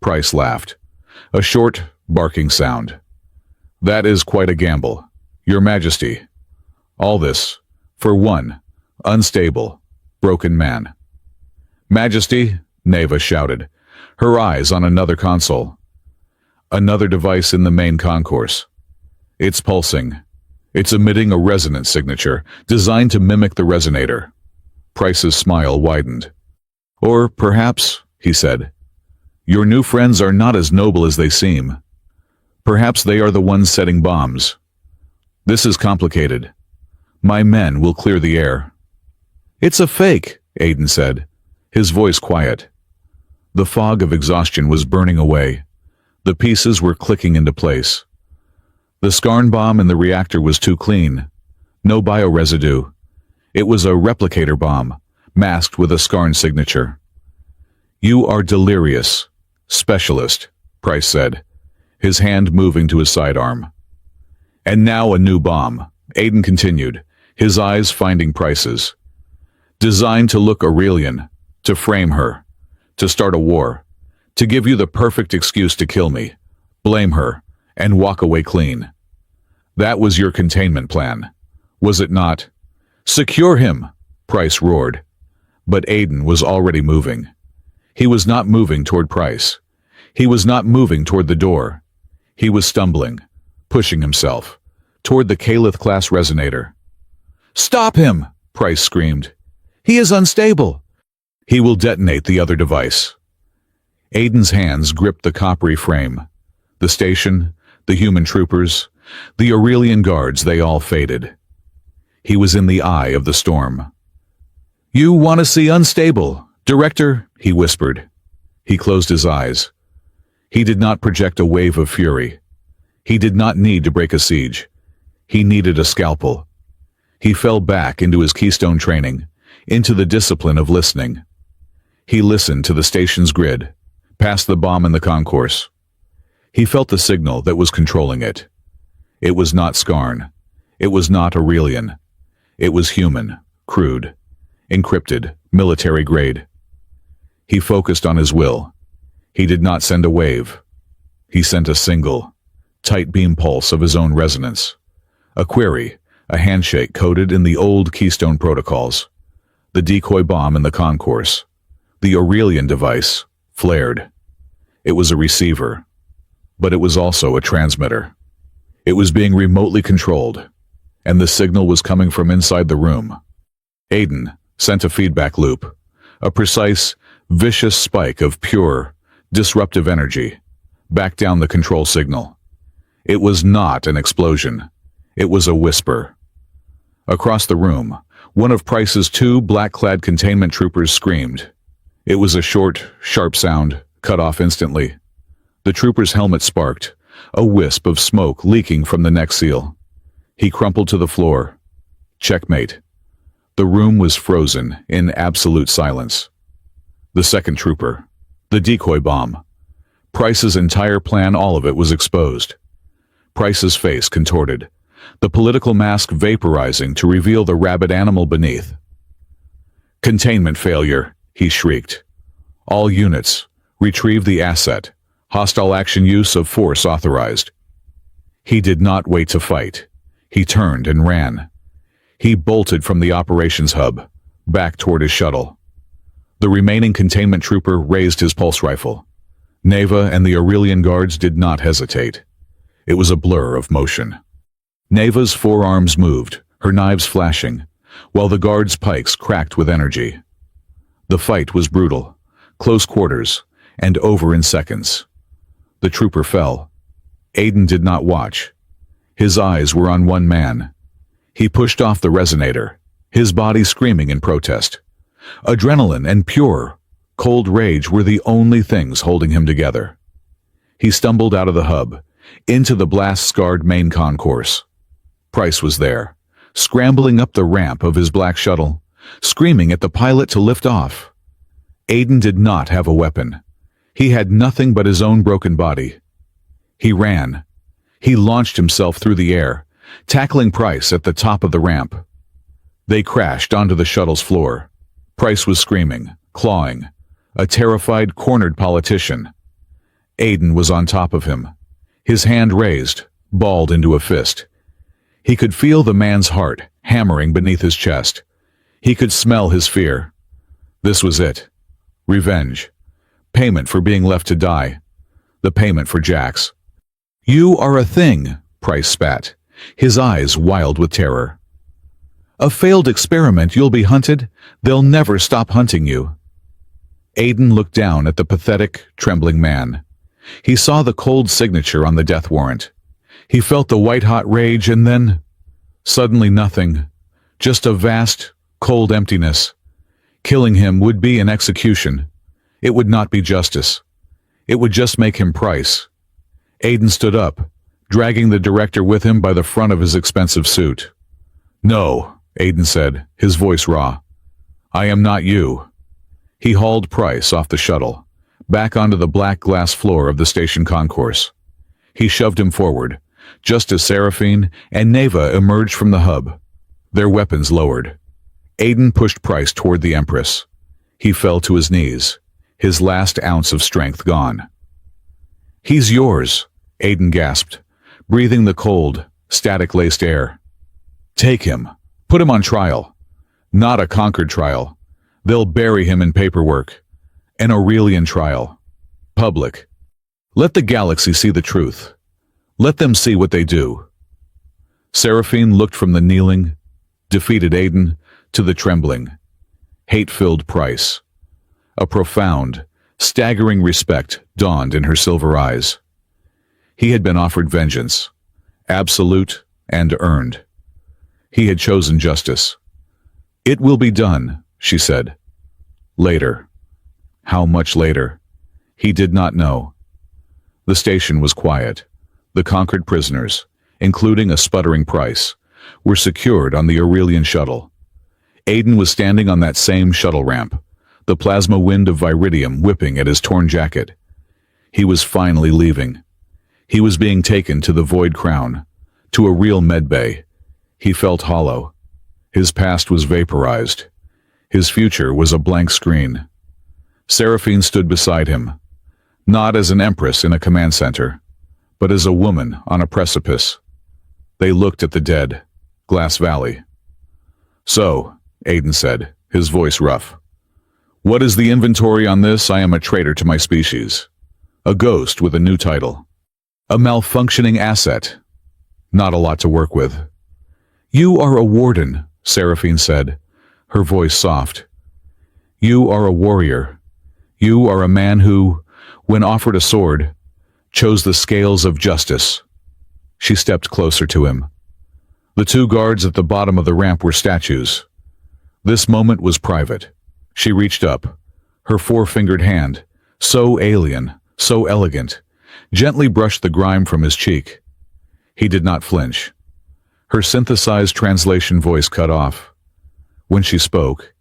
Price laughed, a short, barking sound. "That is quite a gamble, Your Majesty. All this, for one, unstable, broken man." "Majesty," Neva shouted, her eyes on another console. Another device in the main concourse. It's pulsing. It's emitting a resonance signature, designed to mimic the resonator. Price's smile widened. "Or perhaps," he said, "your new friends are not as noble as they seem. Perhaps they are the ones setting bombs. This is complicated. My men will clear the air." "It's a fake," Aiden said, his voice quiet. The fog of exhaustion was burning away. The pieces were clicking into place. The Skarn bomb in the reactor was too clean. No bioresidue. It was a replicator bomb, masked with a Skarn signature. "You are delirious, Specialist," Price said, his hand moving to his sidearm. "And now a new bomb," Aiden continued, his eyes finding Price's. "Designed to look Aurelian, to frame her, to start a war, to give you the perfect excuse to kill me, blame her, and walk away clean. That was your containment plan, was it not?" "Secure him," Price roared. But Aiden was already moving. He was not moving toward Price. He was not moving toward the door. He was stumbling, pushing himself, toward the Calith-class resonator. "Stop him!" Price screamed. "He is unstable." "He will detonate the other device." Aiden's hands gripped the coppery frame. The station, the human troopers, the Aurelian guards, they all faded. He was in the eye of the storm. "You want to see unstable, Director?" he whispered. He closed his eyes. He did not project a wave of fury. He did not need to break a siege. He needed a scalpel. He fell back into his Keystone training, into the discipline of listening. He listened to the station's grid, past the bomb in the concourse. He felt the signal that was controlling it. It was not Skarn. It was not Aurelian. It was human, crude, encrypted, military grade. He focused on his will. He did not send a wave. He sent a single, tight beam pulse of his own resonance. A query, a handshake coded in the old Keystone protocols. The decoy bomb in the concourse, the Aurelian device, flared. It was a receiver, but it was also a transmitter. It was being remotely controlled, and the signal was coming from inside the room. Aiden sent a feedback loop, a precise, vicious spike of pure, disruptive energy, back down the control signal. It was not an explosion. It was a whisper. Across the room, one of Price's two black-clad containment troopers screamed. It was a short, sharp sound, cut off instantly. The trooper's helmet sparked, a wisp of smoke leaking from the neck seal. He crumpled to the floor. Checkmate. The room was frozen in absolute silence. The second trooper. The decoy bomb. Price's entire plan, all of it, was exposed. Price's face contorted, the political mask vaporizing to reveal the rabid animal beneath. "Containment failure," he shrieked. "All units, retrieve the asset. Hostile action use of force authorized." He did not wait to fight. He turned and ran. He bolted from the operations hub, back toward his shuttle. The remaining containment trooper raised his pulse rifle. Neva and the Aurelian guards did not hesitate. It was a blur of motion. Neva's forearms moved, her knives flashing, while the guards' pikes cracked with energy. The fight was brutal, close quarters, and over in seconds. The trooper fell. Aiden did not watch. His eyes were on one man. He pushed off the resonator, his body screaming in protest. Adrenaline and pure, cold rage were the only things holding him together. He stumbled out of the hub, into the blast-scarred main concourse. Price was there, scrambling up the ramp of his black shuttle, screaming at the pilot to lift off. Aiden did not have a weapon. He had nothing but his own broken body. He ran. He launched himself through the air, tackling Price at the top of the ramp. They crashed onto the shuttle's floor. Price was screaming, clawing, a terrified, cornered politician. Aiden was on top of him, his hand raised, balled into a fist. He could feel the man's heart hammering beneath his chest. He could smell his fear. This was it. Revenge. Payment for being left to die. The payment for Jax. "You are a thing," Price spat, his eyes wild with terror. "A failed experiment, you'll be hunted. They'll never stop hunting you." Aiden looked down at the pathetic, trembling man. He saw the cold signature on the death warrant. He felt the white-hot rage, and then, suddenly nothing. Just a vast, cold emptiness. Killing him would be an execution. It would not be justice. It would just make him Price. Aiden stood up, dragging the director with him by the front of his expensive suit. "No," Aiden said, his voice raw. "I am not you." He hauled Price off the shuttle, back onto the black glass floor of the station concourse. He shoved him forward, just as Seraphine and Neva emerged from the hub, their weapons lowered. Aiden pushed Price toward the Empress. He fell to his knees, his last ounce of strength gone. "He's yours," Aiden gasped, breathing the cold, static-laced air. "Take him. Put him on trial. Not a Concord trial. They'll bury him in paperwork. An Aurelian trial. Public. Let the galaxy see the truth. Let them see what they do." Seraphine looked from the kneeling, defeated Aiden, to the trembling, hate-filled Price. A profound, staggering respect dawned in her silver eyes. He had been offered vengeance, absolute and earned. He had chosen justice. "It will be done," she said. Later. How much later? He did not know. The station was quiet. The Concord prisoners, including a sputtering Price, were secured on the Aurelian shuttle. Aiden was standing on that same shuttle ramp, the plasma wind of Viridium whipping at his torn jacket. He was finally leaving. He was being taken to the Void Crown, to a real medbay. He felt hollow. His past was vaporized. His future was a blank screen. Seraphine stood beside him, not as an empress in a command center, but as a woman on a precipice. They looked at the dead, Glass Valley. "So," Aiden said, his voice rough, "what is the inventory on this? I am a traitor to my species." A ghost with a new title. A malfunctioning asset. Not a lot to work with. You are a warden, Seraphine said, her voice soft. You are a warrior. You are a man who, when offered a sword, chose the scales of justice. She stepped closer to him. The two guards at the bottom of the ramp were statues. This moment was private. She reached up, her four-fingered hand, so alien, so elegant, gently brushed the grime from his cheek. He did not flinch. Her synthesized translation voice cut off. When she spoke,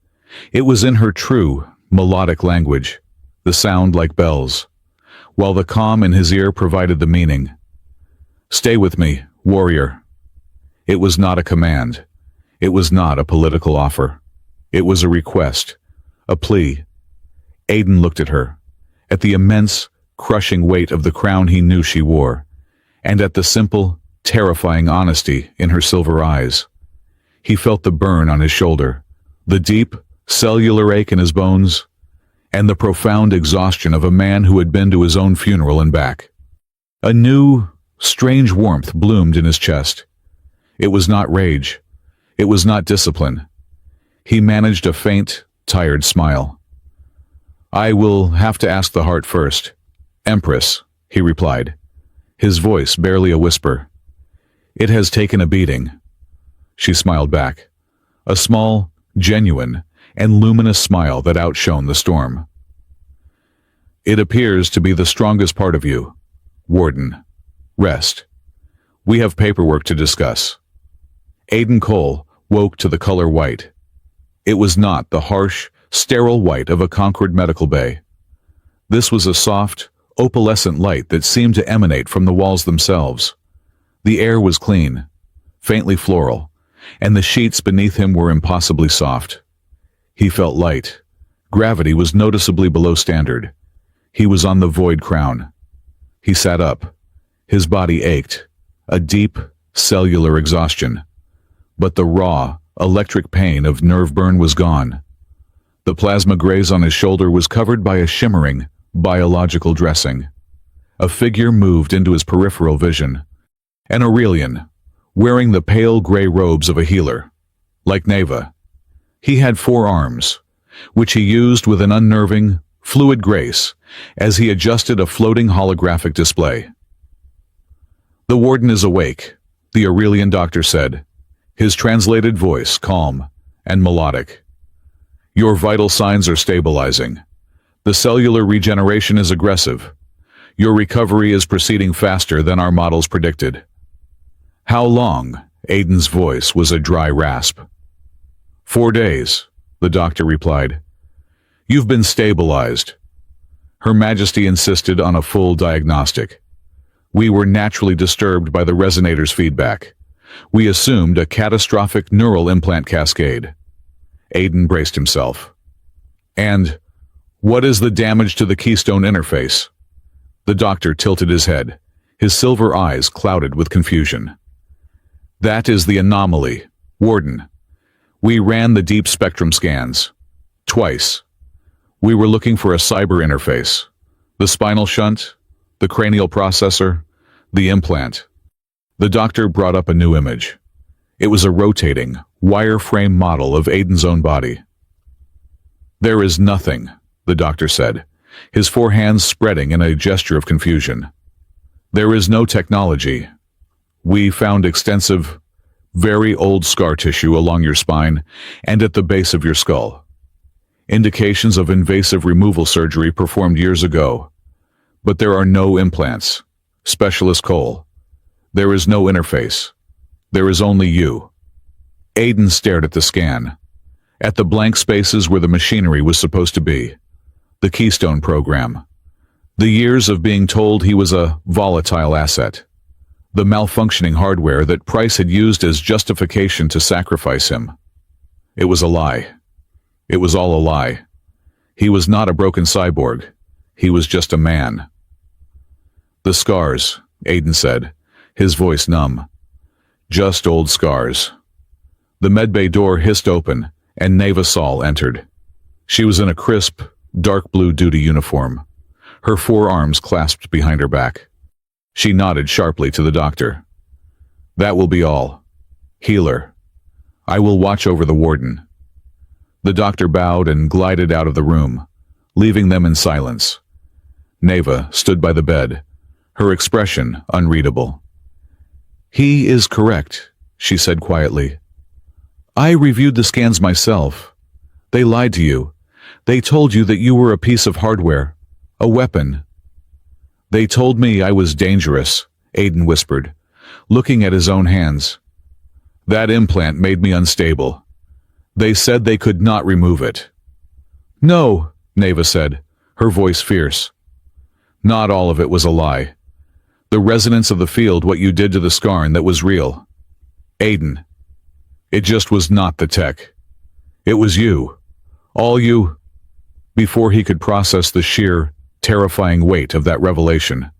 it was in her true, melodic language, the sound like bells, while the calm in his ear provided the meaning. Stay with me, warrior. It was not a command. It was not a political offer. It was a request, a plea. Aiden looked at her, at the immense, crushing weight of the crown he knew she wore, and at the simple, terrifying honesty in her silver eyes. He felt the burn on his shoulder, the deep, cellular ache in his bones, and the profound exhaustion of a man who had been to his own funeral and back. A new, strange warmth bloomed in his chest. It was not rage. It was not discipline. He managed a faint, tired smile. I will have to ask the heart first. Empress, he replied, his voice barely a whisper. It has taken a beating. She smiled back, a small, genuine, and luminous smile that outshone the storm. It appears to be the strongest part of you, Warden. Rest. We have paperwork to discuss. Aiden Cole woke to the color white. It was not the harsh, sterile white of a conquered medical bay. This was a soft, opalescent light that seemed to emanate from the walls themselves. The air was clean, faintly floral, and the sheets beneath him were impossibly soft. He felt light. Gravity was noticeably below standard. He was on the void crown. He sat up. His body ached, a deep, cellular exhaustion. But the raw, electric pain of nerve burn was gone. The plasma graze on his shoulder was covered by a shimmering, biological dressing. A figure moved into his peripheral vision. An Aurelian, wearing the pale gray robes of a healer. Like Neva. He had 4 arms, which he used with an unnerving, fluid grace as he adjusted a floating holographic display. The warden is awake, the Aurelian doctor said, his translated voice calm and melodic. Your vital signs are stabilizing. The cellular regeneration is aggressive. Your recovery is proceeding faster than our models predicted. How long? Aiden's voice was a dry rasp. 4 days, the doctor replied. You've been stabilized. Her Majesty insisted on a full diagnostic. We were naturally disturbed by the resonator's feedback. We assumed a catastrophic neural implant cascade. Aiden braced himself. And what is the damage to the keystone interface? The doctor tilted his head, his silver eyes clouded with confusion. That is the anomaly, Warden. We ran the deep spectrum scans. Twice. We were looking for a cyber interface. The spinal shunt, the cranial processor, the implant. The doctor brought up a new image. It was a rotating, wire-frame model of Aiden's own body. There is nothing, the doctor said, his 4 hands spreading in a gesture of confusion. There is no technology. We found extensive, very old scar tissue along your spine and at the base of your skull. Indications of invasive removal surgery performed years ago. But there are no implants. Specialist Cole. There is no interface. There is only you. Aiden stared at the scan, at the blank spaces where the machinery was supposed to be. The Keystone program. The years of being told he was a volatile asset. The malfunctioning hardware that Price had used as justification to sacrifice him. It was a lie. It was all a lie. He was not a broken cyborg. He was just a man. The scars, Aiden said, his voice numb. Just old scars. The medbay door hissed open, and Neva Saul entered. She was in a crisp, dark blue duty uniform. her forearms clasped behind her back. She nodded sharply to the doctor. That will be all. Healer. I will watch over the warden. The doctor bowed and glided out of the room, leaving them in silence. Neva stood by the bed, her expression unreadable. He is correct, she said quietly. I reviewed the scans myself. They lied to you. They told you that you were a piece of hardware, a weapon. They told me I was dangerous, Aiden whispered, looking at his own hands. That implant made me unstable. They said they could not remove it. No, Neva said, her voice fierce. Not all of it was a lie. The resonance of the field, what you did to the Skarn, that was real. Aiden. It just was not the tech. It was you. All you. Before he could process the sheer, terrifying weight of that revelation,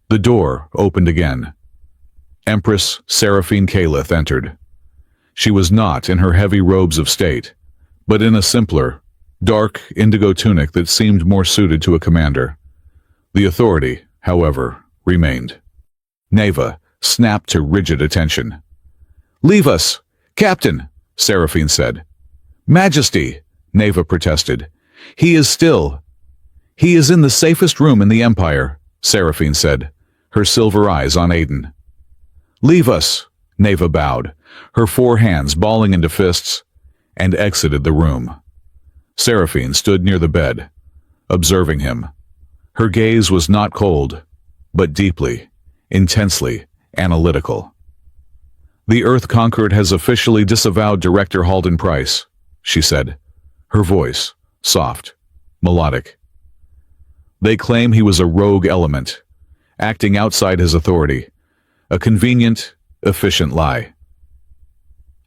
the door opened again. Empress Seraphine Calith entered. She was not in her heavy robes of state, but in a simpler, dark indigo tunic that seemed more suited to a commander. The authority, however, remained. Neva snapped to rigid attention. Leave us! Captain! Seraphine said. Majesty! Neva protested. He is in the safest room in the Empire, Seraphine said, her silver eyes on Aiden. Leave us! Neva bowed, her four hands balling into fists, and exited the room. Seraphine stood near the bed, observing him. Her gaze was not cold, but deeply, intensely analytical. The Earth Conquered has officially disavowed Director Halden Price, she said, her voice soft, melodic. They claim he was a rogue element, acting outside his authority, a convenient, efficient lie.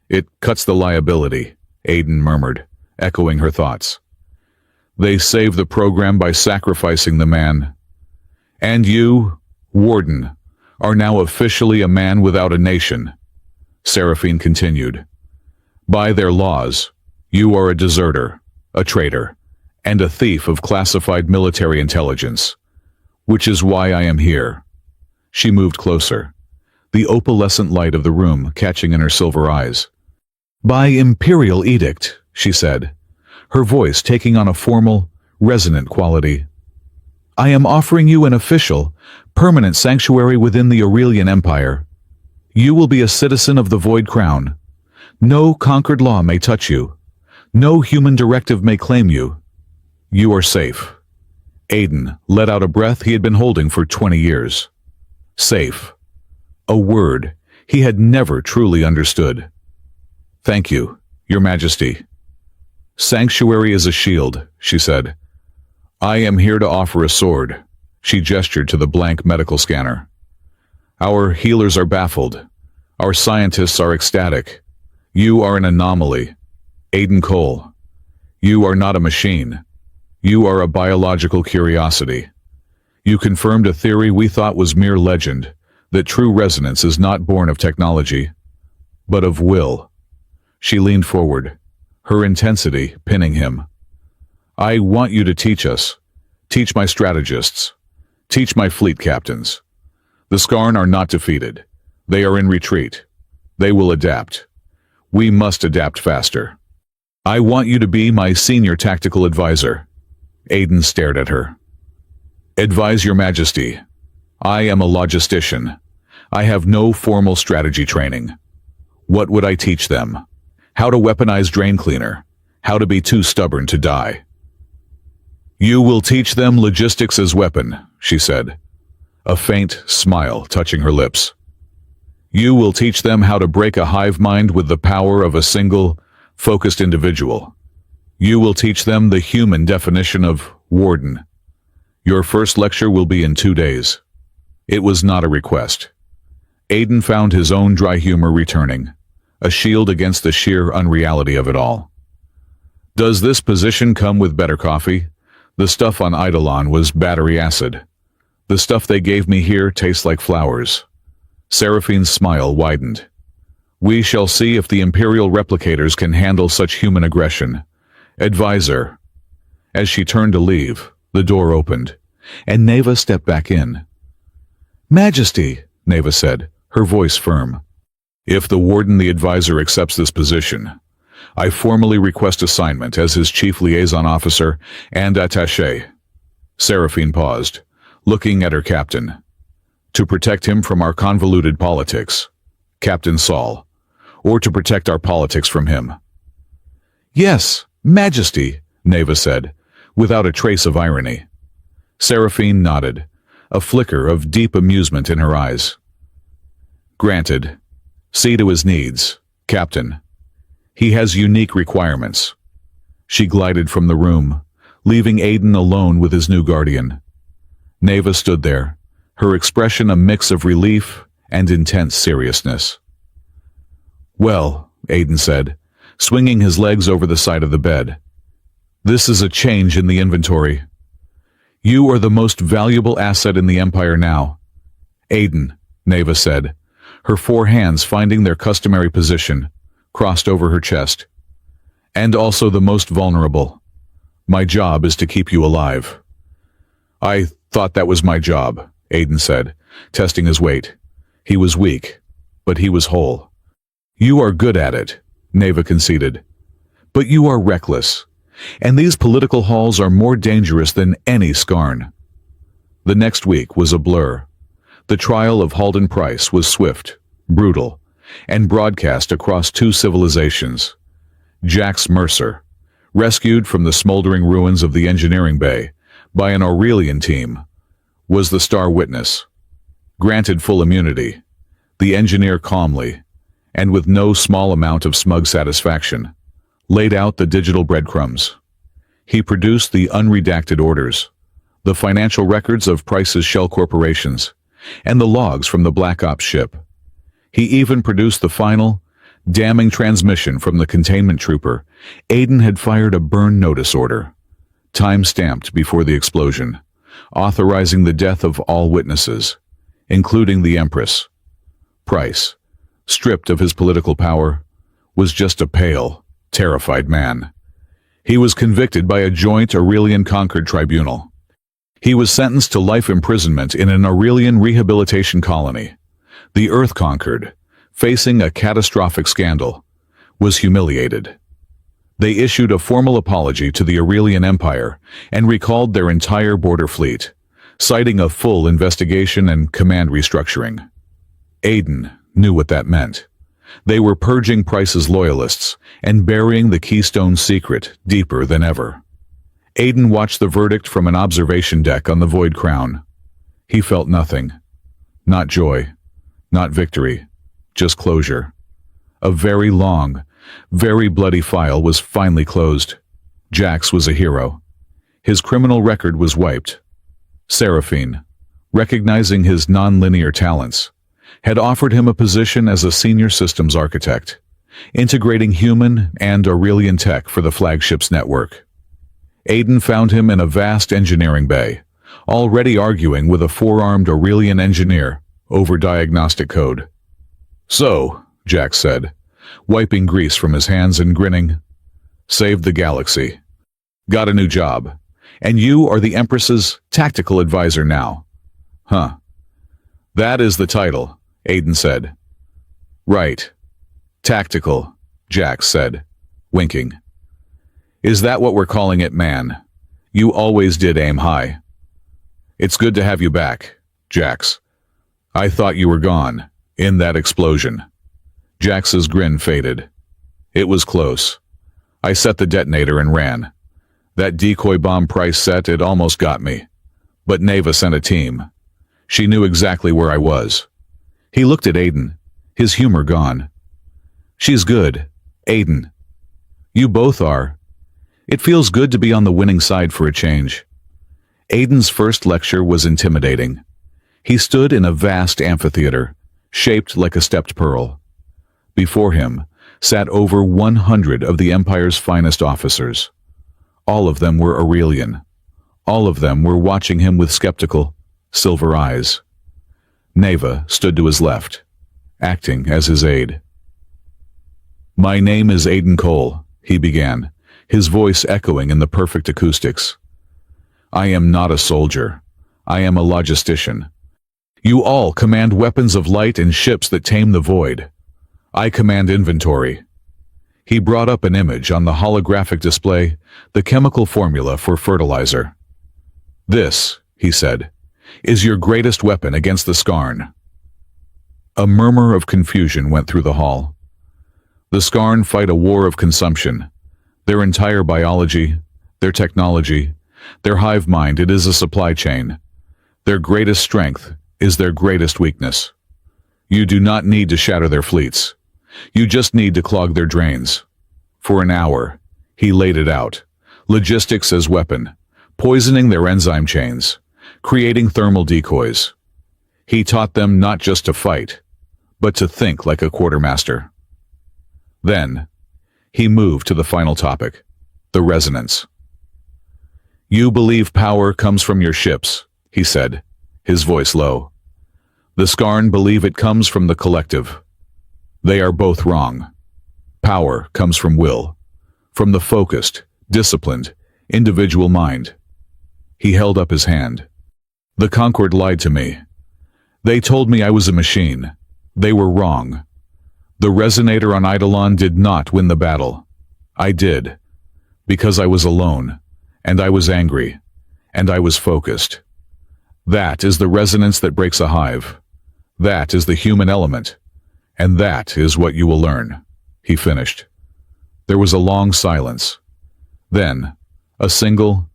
It cuts the liability, Aiden murmured, echoing her thoughts. They save the program by sacrificing the man. And you, Warden, are now officially a man without a nation, Seraphine continued. By their laws, you are a deserter, a traitor, and a thief of classified military intelligence, which is why I am here. She moved closer, the opalescent light of the room catching in her silver eyes. By imperial edict, she said, her voice taking on a formal, resonant quality. I am offering you an official, permanent sanctuary within the Aurelian Empire. You will be a citizen of the Void Crown. No conquered law may touch you. No human directive may claim you. You are safe. Aiden let out a breath he had been holding for 20 years. Safe. A word he had never truly understood. Thank you, Your Majesty. Sanctuary is a shield, she said. I am here to offer a sword. She gestured to the blank medical scanner. Our healers are baffled. Our scientists are ecstatic. You are an anomaly. Aiden Cole. You are not a machine. You are a biological curiosity. You confirmed a theory we thought was mere legend, that true resonance is not born of technology, but of will. She leaned forward, her intensity pinning him. I want you to teach us. Teach my strategists. Teach my fleet captains. The Skarn are not defeated. They are in retreat. They will adapt. We must adapt faster. I want you to be my senior tactical advisor. Aiden stared at her. Advise Your Majesty. I am a logistician. I have no formal strategy training. What would I teach them? How to weaponize drain cleaner. How to be too stubborn to die. You will teach them logistics as weapon, she said, a faint smile touching her lips. You will teach them how to break a hive mind with the power of a single, focused individual. You will teach them the human definition of warden. Your first lecture will be in 2 days. It was not a request. Aiden found his own dry humor returning, a shield against the sheer unreality of it all. Does this position come with better coffee? The stuff on Eidolon was battery acid. The stuff they gave me here tastes like flowers. Seraphine's smile widened. We shall see if the Imperial replicators can handle such human aggression. Advisor. As she turned to leave, the door opened, and Neva stepped back in. "Majesty," Neva said, her voice firm. "If the Warden the Advisor accepts this position, I formally request assignment as his chief liaison officer and attaché." Seraphine paused, looking at her captain. "To protect him from our convoluted politics, Captain Saul, or to protect our politics from him?" "Yes, Majesty," Neva said, without a trace of irony. Seraphine nodded, a flicker of deep amusement in her eyes. "Granted. See to his needs, Captain. He has unique requirements." She glided from the room, leaving Aiden alone with his new guardian. Neva stood there, her expression a mix of relief and intense seriousness. "Well," Aiden said, swinging his legs over the side of the bed, "this is a change in the inventory. You are the most valuable asset in the Empire now." "Aiden," Neva said, her four hands finding their customary position, crossed over her chest. "And also the most vulnerable. My job is to keep you alive." "I thought that was my job," Aiden said, testing his weight. He was weak, but he was whole. "You are good at it," Neva conceded. "But you are reckless, and these political halls are more dangerous than any scarn." The next week was a blur. The trial of Halden Price was swift, brutal, and broadcast across two civilizations. Jax Mercer, rescued from the smoldering ruins of the engineering bay by an Aurelian team, was the star witness. Granted full immunity, the engineer calmly, and with no small amount of smug satisfaction, laid out the digital breadcrumbs. He produced the unredacted orders, the financial records of Price's shell corporations, and the logs from the Black Ops ship. He even produced the final, damning transmission from the containment trooper. Aiden had fired a burn notice order, time-stamped before the explosion, authorizing the death of all witnesses, including the Empress. Price, stripped of his political power, was just a pale, terrified man. He was convicted by a joint Aurelian-conquered tribunal. He was sentenced to life imprisonment in an Aurelian rehabilitation colony. The Earth-conquered, facing a catastrophic scandal, was humiliated. They issued a formal apology to the Aurelian Empire and recalled their entire border fleet, citing a full investigation and command restructuring. Aiden knew what that meant. They were purging Price's loyalists and burying the Keystone secret deeper than ever. Aiden watched the verdict from an observation deck on the Void Crown. He felt nothing. Not joy, not victory, just closure. A very long, very bloody file was finally closed. Jax was a hero. His criminal record was wiped. Seraphine, recognizing his non-linear talents, had offered him a position as a senior systems architect, integrating human and Aurelian tech for the flagship's network. Aiden found him in a vast engineering bay, already arguing with a four-armed Aurelian engineer over diagnostic code. "So," Jax said, wiping grease from his hands and grinning, "saved the galaxy. Got a new job. And you are the Empress's tactical advisor now." "Huh. That is the title," Aiden said. "Right. Tactical," Jax said, winking. "Is that what we're calling it, man? You always did aim high." "It's good to have you back, Jax. I thought you were gone, in that explosion." Jax's grin faded. "It was close. I set the detonator and ran. That decoy bomb Price set, it almost got me. But Neva sent a team. She knew exactly where I was." He looked at Aiden, his humor gone. "She's good, Aiden. You both are. It feels good to be on the winning side for a change." Aiden's first lecture was intimidating. He stood in a vast amphitheater, shaped like a stepped pearl. Before him sat over 100 of the Empire's finest officers. All of them were Aurelian. All of them were watching him with skeptical, silver eyes. Neva stood to his left, acting as his aide. "My name is Aiden Cole," he began, his voice echoing in the perfect acoustics. "I am not a soldier, I am a logistician. You all command weapons of light and ships that tame the void. I command inventory. He brought up an image on the holographic display, the chemical formula for fertilizer. This, he said, is your greatest weapon against the Skarn. A murmur of confusion went through the hall. The Skarn fight a war of consumption. Their entire biology, their technology, their hive mind, it is a supply chain. Their greatest strength is their greatest weakness. You do not need to shatter their fleets. You just need to clog their drains. For an hour, he laid it out. Logistics as weapon, poisoning their enzyme chains, creating thermal decoys. He taught them not just to fight, but to think like a quartermaster. Then, he moved to the final topic, the resonance. You believe power comes from your ships, he said, his voice low. The Skarn believe it comes from the collective. They are both wrong. Power comes from will, from the focused, disciplined, individual mind. He held up his hand. The Concord lied to me. They told me I was a machine. They were wrong. The resonator on Eidolon did not win the battle. I did. Because I was alone, and I was angry, and I was focused. That is the resonance that breaks a hive. That is the human element. And that is what you will learn, he finished. There was a long silence. Then, a single,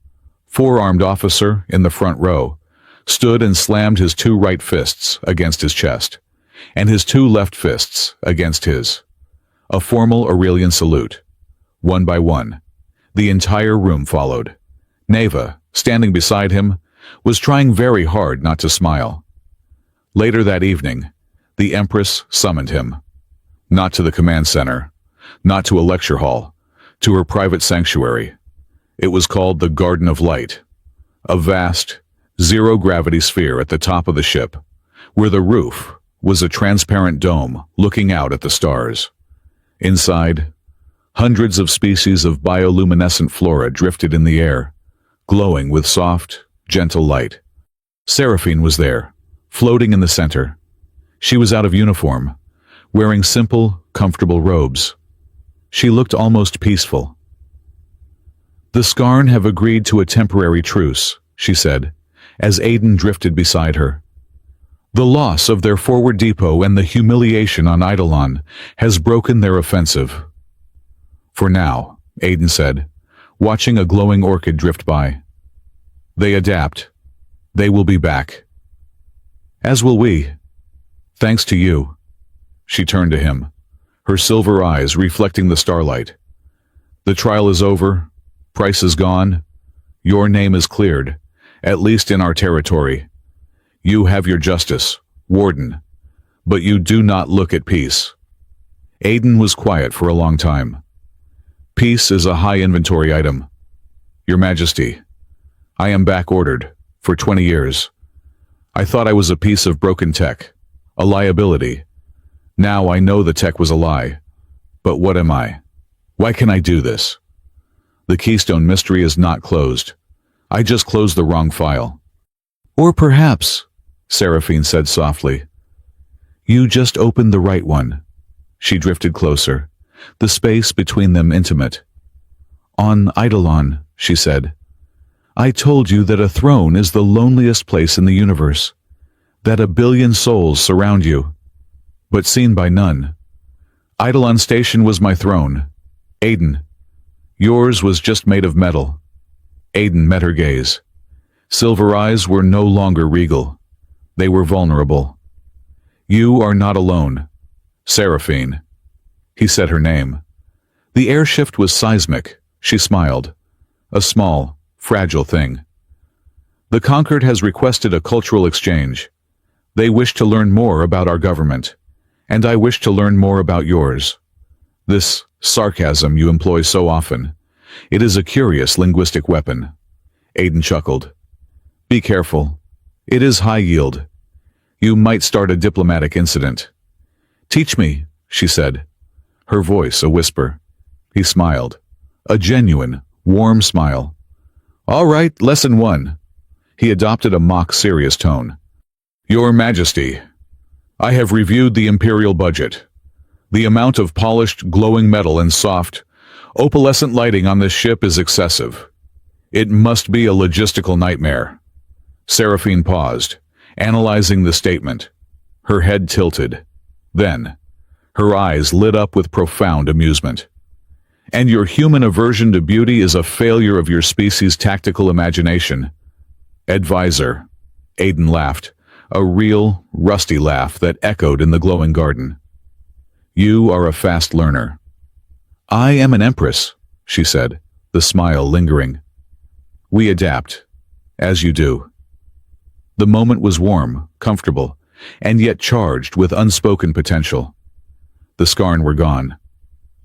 four-armed officer in the front row stood and slammed his two right fists against his chest, and his two left fists against his. A formal Aurelian salute. One by one, the entire room followed. Neva, standing beside him, was trying very hard not to smile. Later that evening, the Empress summoned him. Not to the command center, not to a lecture hall, to her private sanctuary. It was called the Garden of Light, a vast, zero-gravity sphere at the top of the ship, where the roof was a transparent dome looking out at the stars. Inside, hundreds of species of bioluminescent flora drifted in the air, glowing with soft, gentle light. Seraphine was there, floating in the center. She was out of uniform, wearing simple, comfortable robes. She looked almost peaceful. The Skarn have agreed to a temporary truce, she said, as Aiden drifted beside her. The loss of their forward depot and the humiliation on Eidolon has broken their offensive. For now, Aiden said, watching a glowing orchid drift by. They adapt. They will be back. As will we. Thanks to you. She turned to him, her silver eyes reflecting the starlight. The trial is over. Price is gone. Your name is cleared, at least in our territory. You have your justice, Warden, but you do not look at peace. Aiden was quiet for a long time. Peace is a high inventory item. Your Majesty, I am back-ordered for 20 years. I thought I was a piece of broken tech, a liability. Now I know the tech was a lie. But what am I? Why can I do this? The Keystone mystery is not closed. I just closed the wrong file. Or perhaps, Seraphine said softly, you just opened the right one. She drifted closer, the space between them intimate. On Eidolon, she said, I told you that a throne is the loneliest place in the universe, that a billion souls surround you, but seen by none. Eidolon Station was my throne. Aiden, yours was just made of metal. Aiden met her gaze. Silver eyes were no longer regal. They were vulnerable. You are not alone. Seraphine. He said her name. The air shift was seismic. She smiled. A small, fragile thing. The Concord has requested a cultural exchange. They wish to learn more about our government, and I wish to learn more about yours. This sarcasm you employ so often, it is a curious linguistic weapon. Aiden chuckled. Be careful. It is high yield. You might start a diplomatic incident. Teach me, she said, her voice a whisper. He smiled. A genuine, warm smile. All right, lesson 1. He adopted a mock-serious tone. Your Majesty, I have reviewed the Imperial budget. The amount of polished, glowing metal and soft, opalescent lighting on this ship is excessive. It must be a logistical nightmare. Seraphine paused, analyzing the statement. Her head tilted. Then, her eyes lit up with profound amusement. And your human aversion to beauty is a failure of your species' tactical imagination. Advisor. Aiden laughed, a real, rusty laugh that echoed in the glowing garden. You are a fast learner. I am an Empress, she said, the smile lingering. We adapt, as you do. The moment was warm, comfortable, and yet charged with unspoken potential. The Skarn were gone,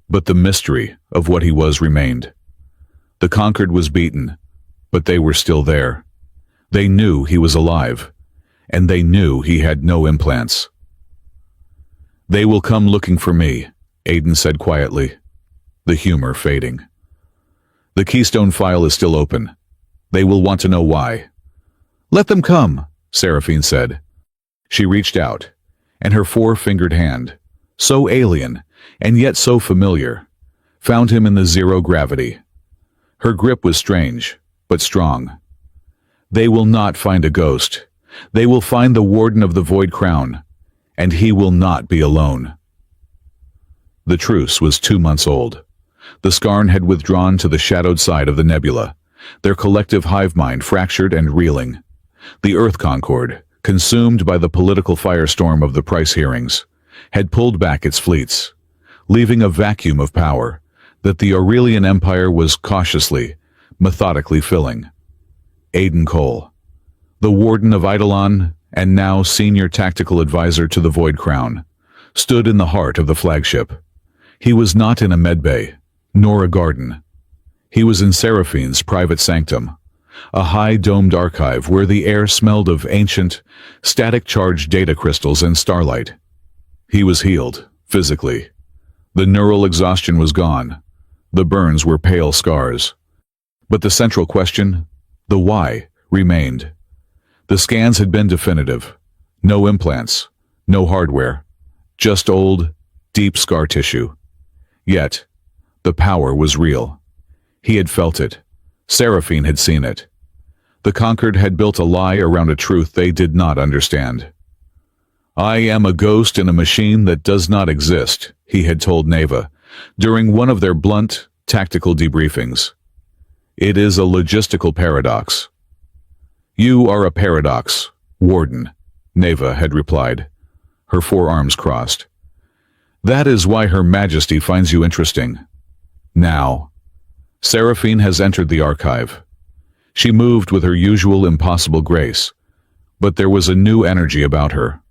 but the mystery of what he was remained. The conquered was beaten, but they were still there. They knew he was alive, and they knew he had no implants. They will come looking for me, Aiden said quietly, the humor fading. The Keystone file is still open. They will want to know why. Let them come, Seraphine said. She reached out, and her four-fingered hand, so alien and yet so familiar, found him in the zero gravity. Her grip was strange, but strong. They will not find a ghost. They will find the Warden of the Void Crown, and he will not be alone. The truce was 2 months old. The Skarn had withdrawn to the shadowed side of the nebula, their collective hive mind fractured and reeling. The Earth Concord, consumed by the political firestorm of the price hearings, had pulled back its fleets, leaving a vacuum of power that the Aurelian Empire was cautiously, methodically filling. Aiden Cole, the Warden of Eidolon and now senior tactical advisor to the Void Crown, stood in the heart of the flagship. He was not in a medbay, nor a garden. He was in Seraphine's private sanctum, a high-domed archive where the air smelled of ancient, static-charged data crystals and starlight. He was healed, physically. The neural exhaustion was gone. The burns were pale scars. But the central question, the why, remained. The scans had been definitive. No implants, no hardware, just old, deep scar tissue. Yet, the power was real. He had felt it. Seraphine had seen it. The Conquered had built a lie around a truth they did not understand. I am a ghost in a machine that does not exist, he had told Neva, during one of their blunt, tactical debriefings. It is a logistical paradox. You are a paradox, Warden, Neva had replied, her forearms crossed. That is why Her Majesty finds you interesting. Now, Seraphine has entered the archive. She moved with her usual impossible grace, but there was a new energy about her,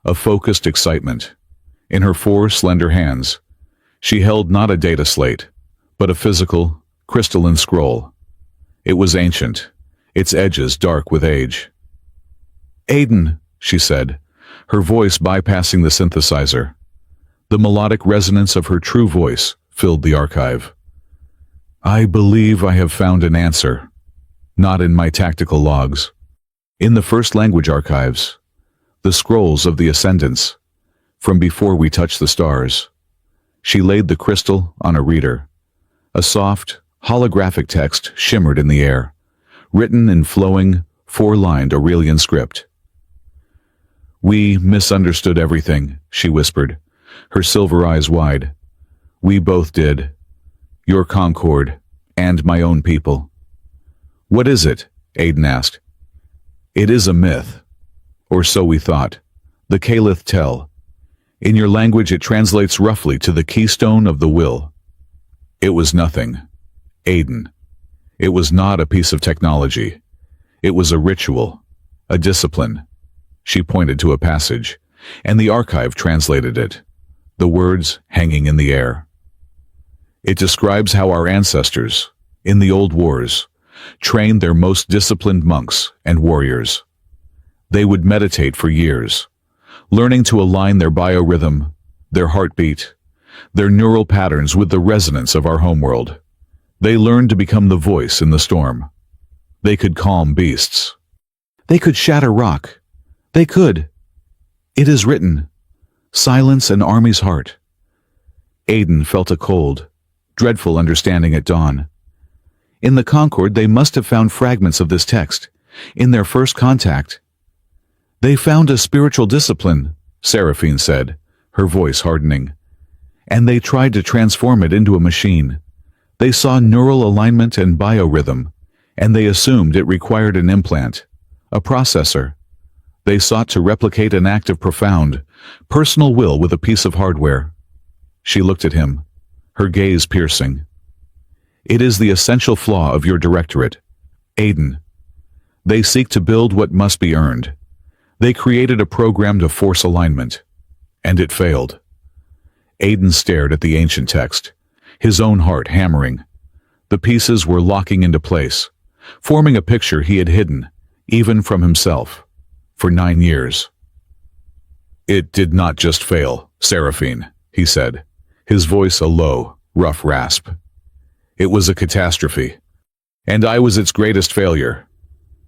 a focused excitement. In her four slender hands, she held not a data slate, but a physical, crystalline scroll. It was ancient, its edges dark with age. Aiden, she said, her voice bypassing the synthesizer. The melodic resonance of her true voice filled the archive. I believe I have found an answer. Not in my tactical logs. In the first language archives, the scrolls of the Ascendants, from before we touched the stars. She laid the crystal on a reader. A soft, holographic text shimmered in the air, written in flowing, four-lined Aurelian script. We misunderstood everything, she whispered, her silver eyes wide. We both did. Your Concord, and my own people. What is it? Aiden asked. It is a myth. Or so we thought. The Caliph tell. In your language it translates roughly to the keystone of the will. It was nothing. Aiden. It was not a piece of technology. It was a ritual, a discipline. She pointed to a passage, and the archive translated it, the words hanging in the air. It describes how our ancestors, in the old wars, trained their most disciplined monks and warriors. They would meditate for years, learning to align their biorhythm, their heartbeat, their neural patterns with the resonance of our homeworld. They learned to become the voice in the storm. They could calm beasts. They could shatter rock. They could. It is written. Silence an army's heart. Aiden felt a cold, dreadful understanding at dawn. In the Concord, they must have found fragments of this text. In their first contact. They found a spiritual discipline, Seraphine said, her voice hardening. And they tried to transform it into a machine. They saw neural alignment and biorhythm, and they assumed it required an implant, a processor. They sought to replicate an act of profound, personal will with a piece of hardware. She looked at him, her gaze piercing. It is the essential flaw of your directorate, Aiden. They seek to build what must be earned. They created a program to force alignment, and it failed. Aiden stared at the ancient text, his own heart hammering. The pieces were locking into place, forming a picture he had hidden, even from himself, for 9 years. It did not just fail, Seraphine, he said, his voice a low, rough rasp. It was a catastrophe, and I was its greatest failure.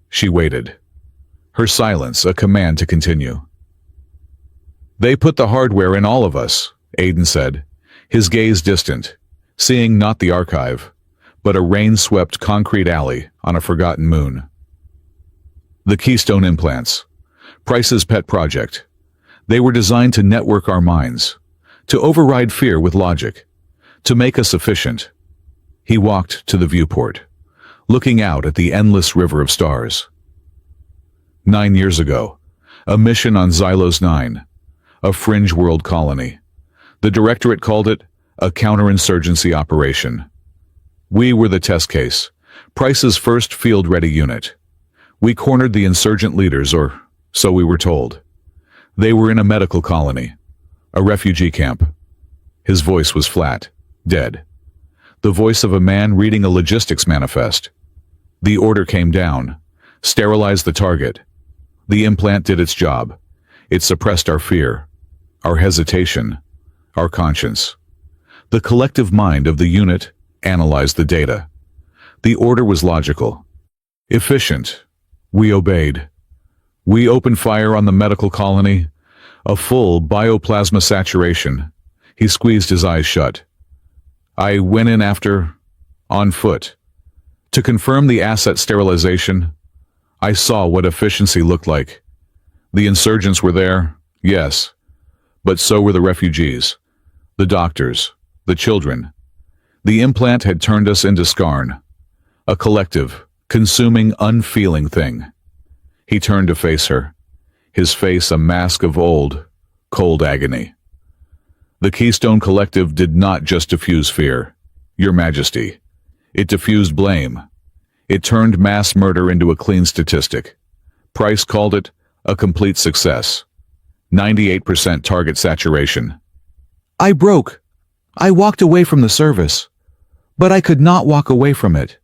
She waited, her silence a command to continue. They put the hardware in all of us, Aiden said, his gaze distant, seeing not the archive, but a rain-swept concrete alley on a forgotten moon. The Keystone implants, Price's pet project. They were designed to network our minds, to override fear with logic, to make us efficient. He walked to the viewport, looking out at the endless river of stars. 9 years ago, a mission on Xylos 9, a fringe world colony. The directorate called it a counterinsurgency operation. We were the test case, Price's first field-ready unit. We cornered the insurgent leaders, or so we were told. They were in a medical colony, a refugee camp. His voice was flat, dead. The voice of a man reading a logistics manifest. The order came down. Sterilize the target. The implant did its job. It suppressed our fear, our hesitation, our conscience. The collective mind of the unit analyzed the data. The order was logical, efficient. We obeyed. We opened fire on the medical colony, a full bioplasma saturation. He squeezed his eyes shut. I went in after, on foot. To confirm the asset sterilization, I saw what efficiency looked like. The insurgents were there, yes, but so were the refugees, the doctors, the children. The implant had turned us into Skarn, a collective, consuming, unfeeling thing. He turned to face her, his face a mask of old, cold agony. The Keystone Collective did not just diffuse fear, Your Majesty. It diffused blame. It turned mass murder into a clean statistic. Price called it a complete success. 98% target saturation. I broke. I walked away from the service. But I could not walk away from it.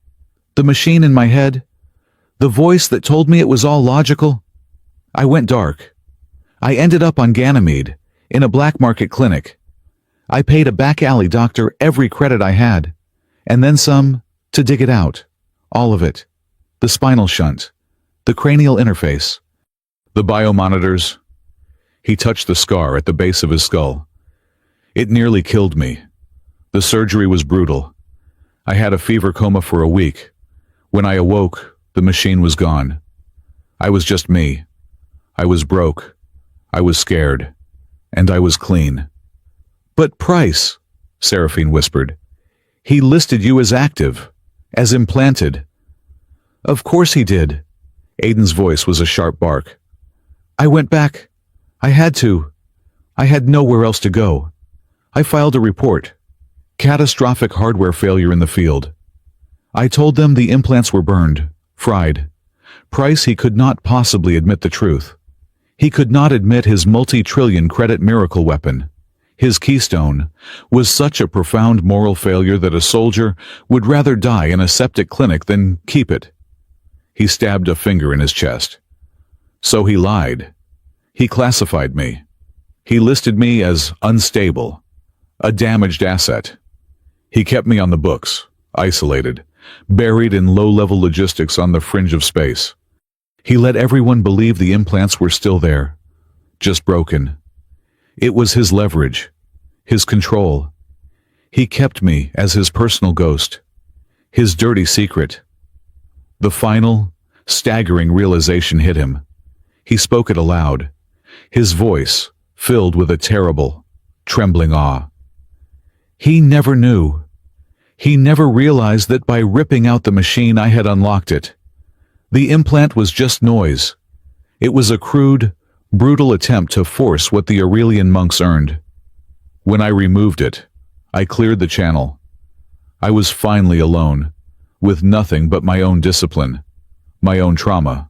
The machine in my head, the voice that told me it was all logical. I went dark. I ended up on Ganymede, in a black market clinic. I paid a back alley doctor every credit I had, and then some, to dig it out. All of it. The spinal shunt, the cranial interface, the biomonitors. He touched the scar at the base of his skull. It nearly killed me. The surgery was brutal. I had a fever coma for a week. When I awoke, the machine was gone. I was just me. I was broke. I was scared. And I was clean. But Price, Seraphine whispered. He listed you as active, as implanted. Of course he did. Aiden's voice was a sharp bark. I went back. I had to. I had nowhere else to go. I filed a report. Catastrophic hardware failure in the field. I told them the implants were burned, fried. Price, he could not possibly admit the truth. He could not admit his multi-trillion credit miracle weapon, his Keystone, was such a profound moral failure that a soldier would rather die in a septic clinic than keep it. He stabbed a finger in his chest. So he lied. He classified me. He listed me as unstable, a damaged asset. He kept me on the books, isolated, buried in low-level logistics on the fringe of space. He let everyone believe the implants were still there, just broken. It was his leverage, his control. He kept me as his personal ghost, his dirty secret. The final, staggering realization hit him. He spoke it aloud, his voice filled with a terrible, trembling awe. He never knew. He never realized that by ripping out the machine I had unlocked it. The implant was just noise. It was a crude, brutal attempt to force what the Aurelian monks earned. When I removed it, I cleared the channel. I was finally alone, with nothing but my own discipline, my own trauma,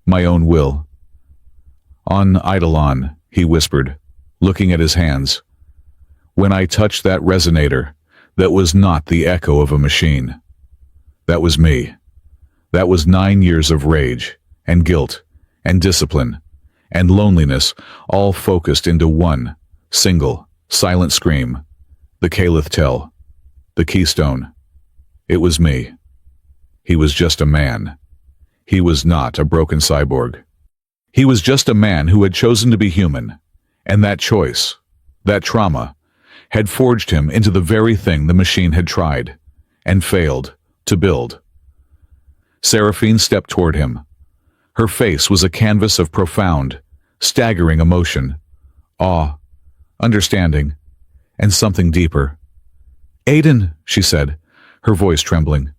my own will. On Eidolon, he whispered, looking at his hands. When I touched that resonator, that was not the echo of a machine. That was me. That was 9 years of rage, and guilt, and discipline, and loneliness, all focused into one, single, silent scream. The Caliph Tell. The keystone. It was me. He was just a man. He was not a broken cyborg. He was just a man who had chosen to be human, and that choice, that trauma, had forged him into the very thing the machine had tried, and failed, to build. Seraphine stepped toward him. Her face was a canvas of profound, staggering emotion, awe, understanding, and something deeper. "Aiden," she said, her voice trembling.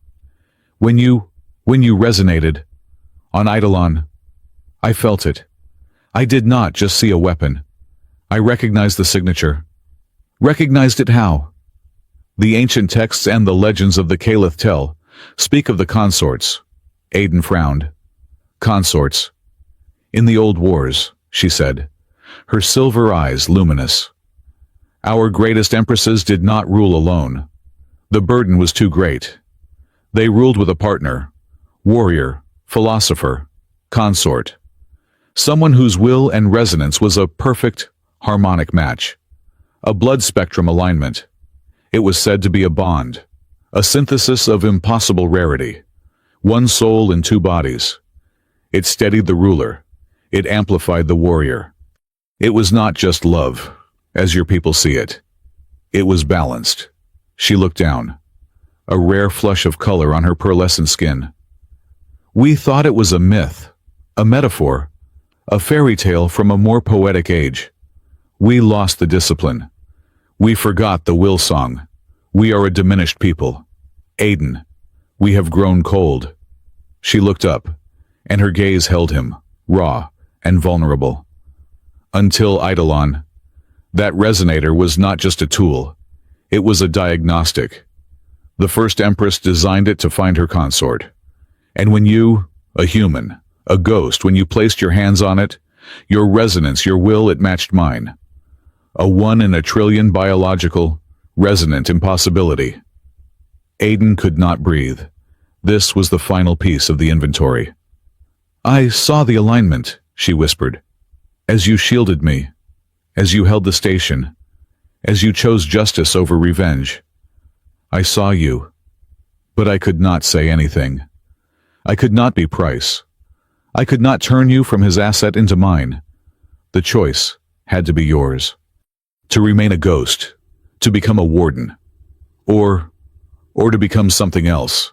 When you resonated, on Eidolon, I felt it. I did not just see a weapon. I recognized the signature. Recognized it how? The ancient texts and the legends of the Caliph Tell speak of the consorts. Aiden frowned. Consorts. In the old wars, she said, her silver eyes luminous. Our greatest empresses did not rule alone. The burden was too great. They ruled with a partner, warrior, philosopher, consort. Someone whose will and resonance was a perfect, harmonic match. A blood spectrum alignment. It was said to be a bond, a synthesis of impossible rarity. One soul in two bodies. It steadied the ruler. It amplified the warrior. It was not just love, as your people see it. It was balanced. She looked down. A rare flush of color on her pearlescent skin. We thought it was a myth, a metaphor, a fairy tale from a more poetic age. We lost the discipline. We forgot the will song. We are a diminished people. Aiden, we have grown cold. She looked up, and her gaze held him, raw and vulnerable. Until Eidolon, that resonator was not just a tool. It was a diagnostic. The first Empress designed it to find her consort. And when you, a human, a ghost, when you placed your hands on it, your resonance, your will, it matched mine. A 1 in a trillion biological, resonant impossibility. Aiden could not breathe. This was the final piece of the inventory. I saw the alignment, she whispered. As you shielded me, as you held the station, as you chose justice over revenge. I saw you, but I could not say anything. I could not be Price. I could not turn you from his asset into mine. The choice had to be yours. To remain a ghost, to become a warden, or to become something else.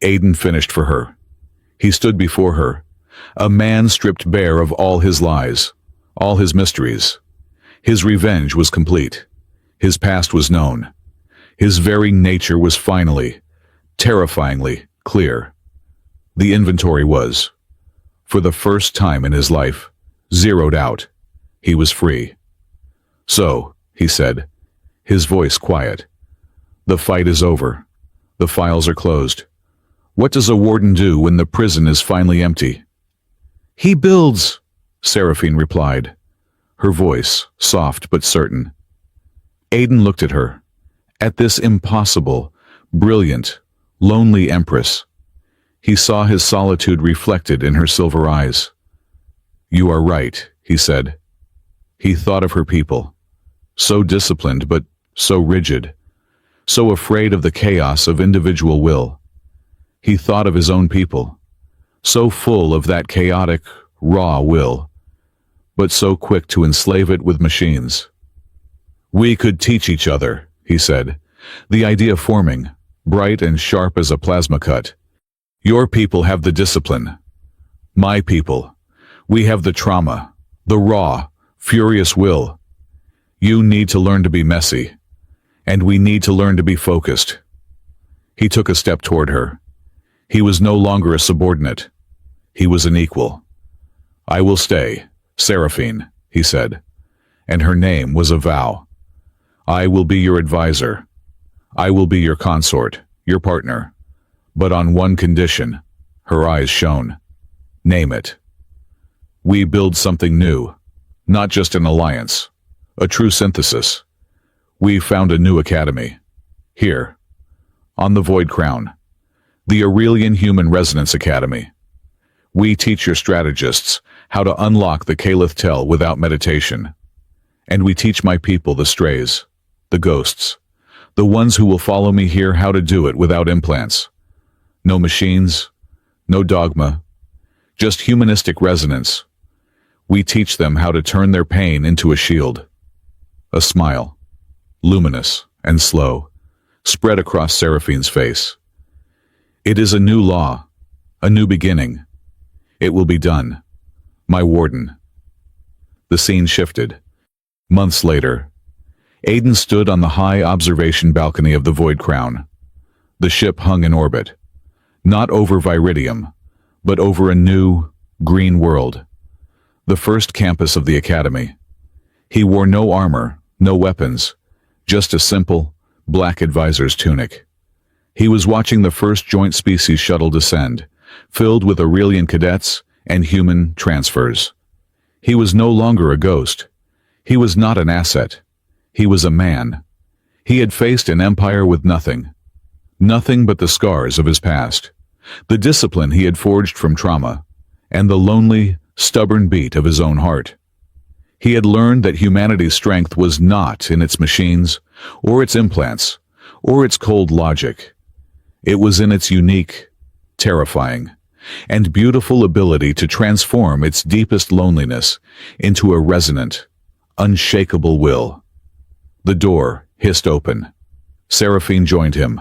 Aiden finished for her. He stood before her, a man stripped bare of all his lies, all his mysteries. His revenge was complete. His past was known. His very nature was finally, terrifyingly clear. The inventory was, for the first time in his life, zeroed out. He was free. So, he said, his voice quiet. The fight is over. The files are closed. What does a warden do when the prison is finally empty? He builds, Seraphine replied, her voice soft but certain. Aiden looked at her, at this impossible, brilliant, lonely Empress. He saw his solitude reflected in her silver eyes. You are right, he said. He thought of her people, so disciplined but so rigid, so afraid of the chaos of individual will. He thought of his own people, so full of that chaotic, raw will, but so quick to enslave it with machines. "We could teach each other," he said, the idea forming, bright and sharp as a plasma cut. "Your people have the discipline. My people, we have the trauma, the raw, furious will. You need to learn to be messy, and we need to learn to be focused." He took a step toward her. He was no longer a subordinate. He was an equal. "I will stay, Seraphine," he said, and her name was a vow. "I will be your advisor. I will be your consort, your partner. But on one condition." Her eyes shone. "Name it." "We build something new, not just an alliance, a true synthesis. We found a new academy. Here, on the Void Crown, the Aurelian Human Resonance Academy. We teach your strategists how to unlock the Caliph Tell without meditation. And we teach my people, the strays, the ghosts, the ones who will follow me here, how to do it without implants. No machines, no dogma, just humanistic resonance. We teach them how to turn their pain into a shield." A smile, luminous and slow, spread across Seraphine's face. "It is a new law, a new beginning. It will be done, my warden." The scene shifted. Months later, Aiden stood on the high observation balcony of the Void Crown. The ship hung in orbit, not over Viridium, but over a new, green world, the first campus of the Academy. He wore no armor, no weapons, just a simple, black advisor's tunic. He was watching the first joint species shuttle descend, filled with Aurelian cadets and human transfers. He was no longer a ghost. He was not an asset. He was a man. He had faced an empire with nothing. Nothing but the scars of his past, the discipline he had forged from trauma, and the lonely, stubborn beat of his own heart. He had learned that humanity's strength was not in its machines, or its implants, or its cold logic. It was in its unique, terrifying, and beautiful ability to transform its deepest loneliness into a resonant, unshakable will. The door hissed open. Seraphine joined him,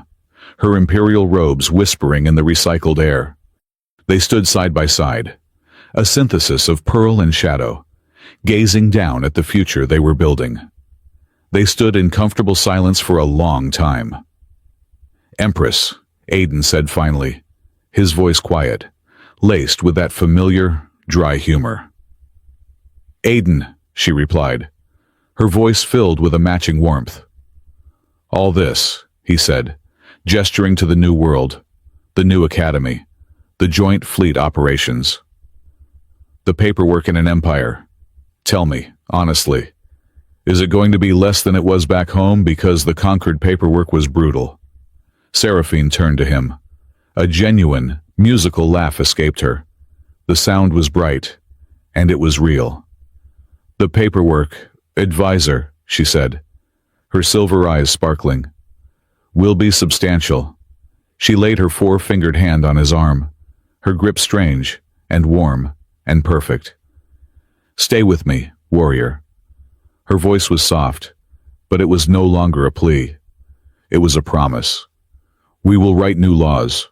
her imperial robes whispering in the recycled air. They stood side by side, a synthesis of pearl and shadow, gazing down at the future they were building. They stood in comfortable silence for a long time. "Empress," Aiden said finally, his voice quiet, laced with that familiar, dry humor. "Aiden," she replied, her voice filled with a matching warmth. "All this," he said, gesturing to the new world, the new academy, the joint fleet operations. "The paperwork in an empire. Tell me, honestly, is it going to be less than it was back home because the conquered paperwork was brutal?" Seraphine turned to him. A genuine, musical laugh escaped her. The sound was bright, and it was real. "The paperwork, advisor," she said, her silver eyes sparkling, "will be substantial." She laid her four-fingered hand on his arm, her grip strange and warm and perfect. "Stay with me, warrior." Her voice was soft, but it was no longer a plea. It was a promise. "We will write new laws,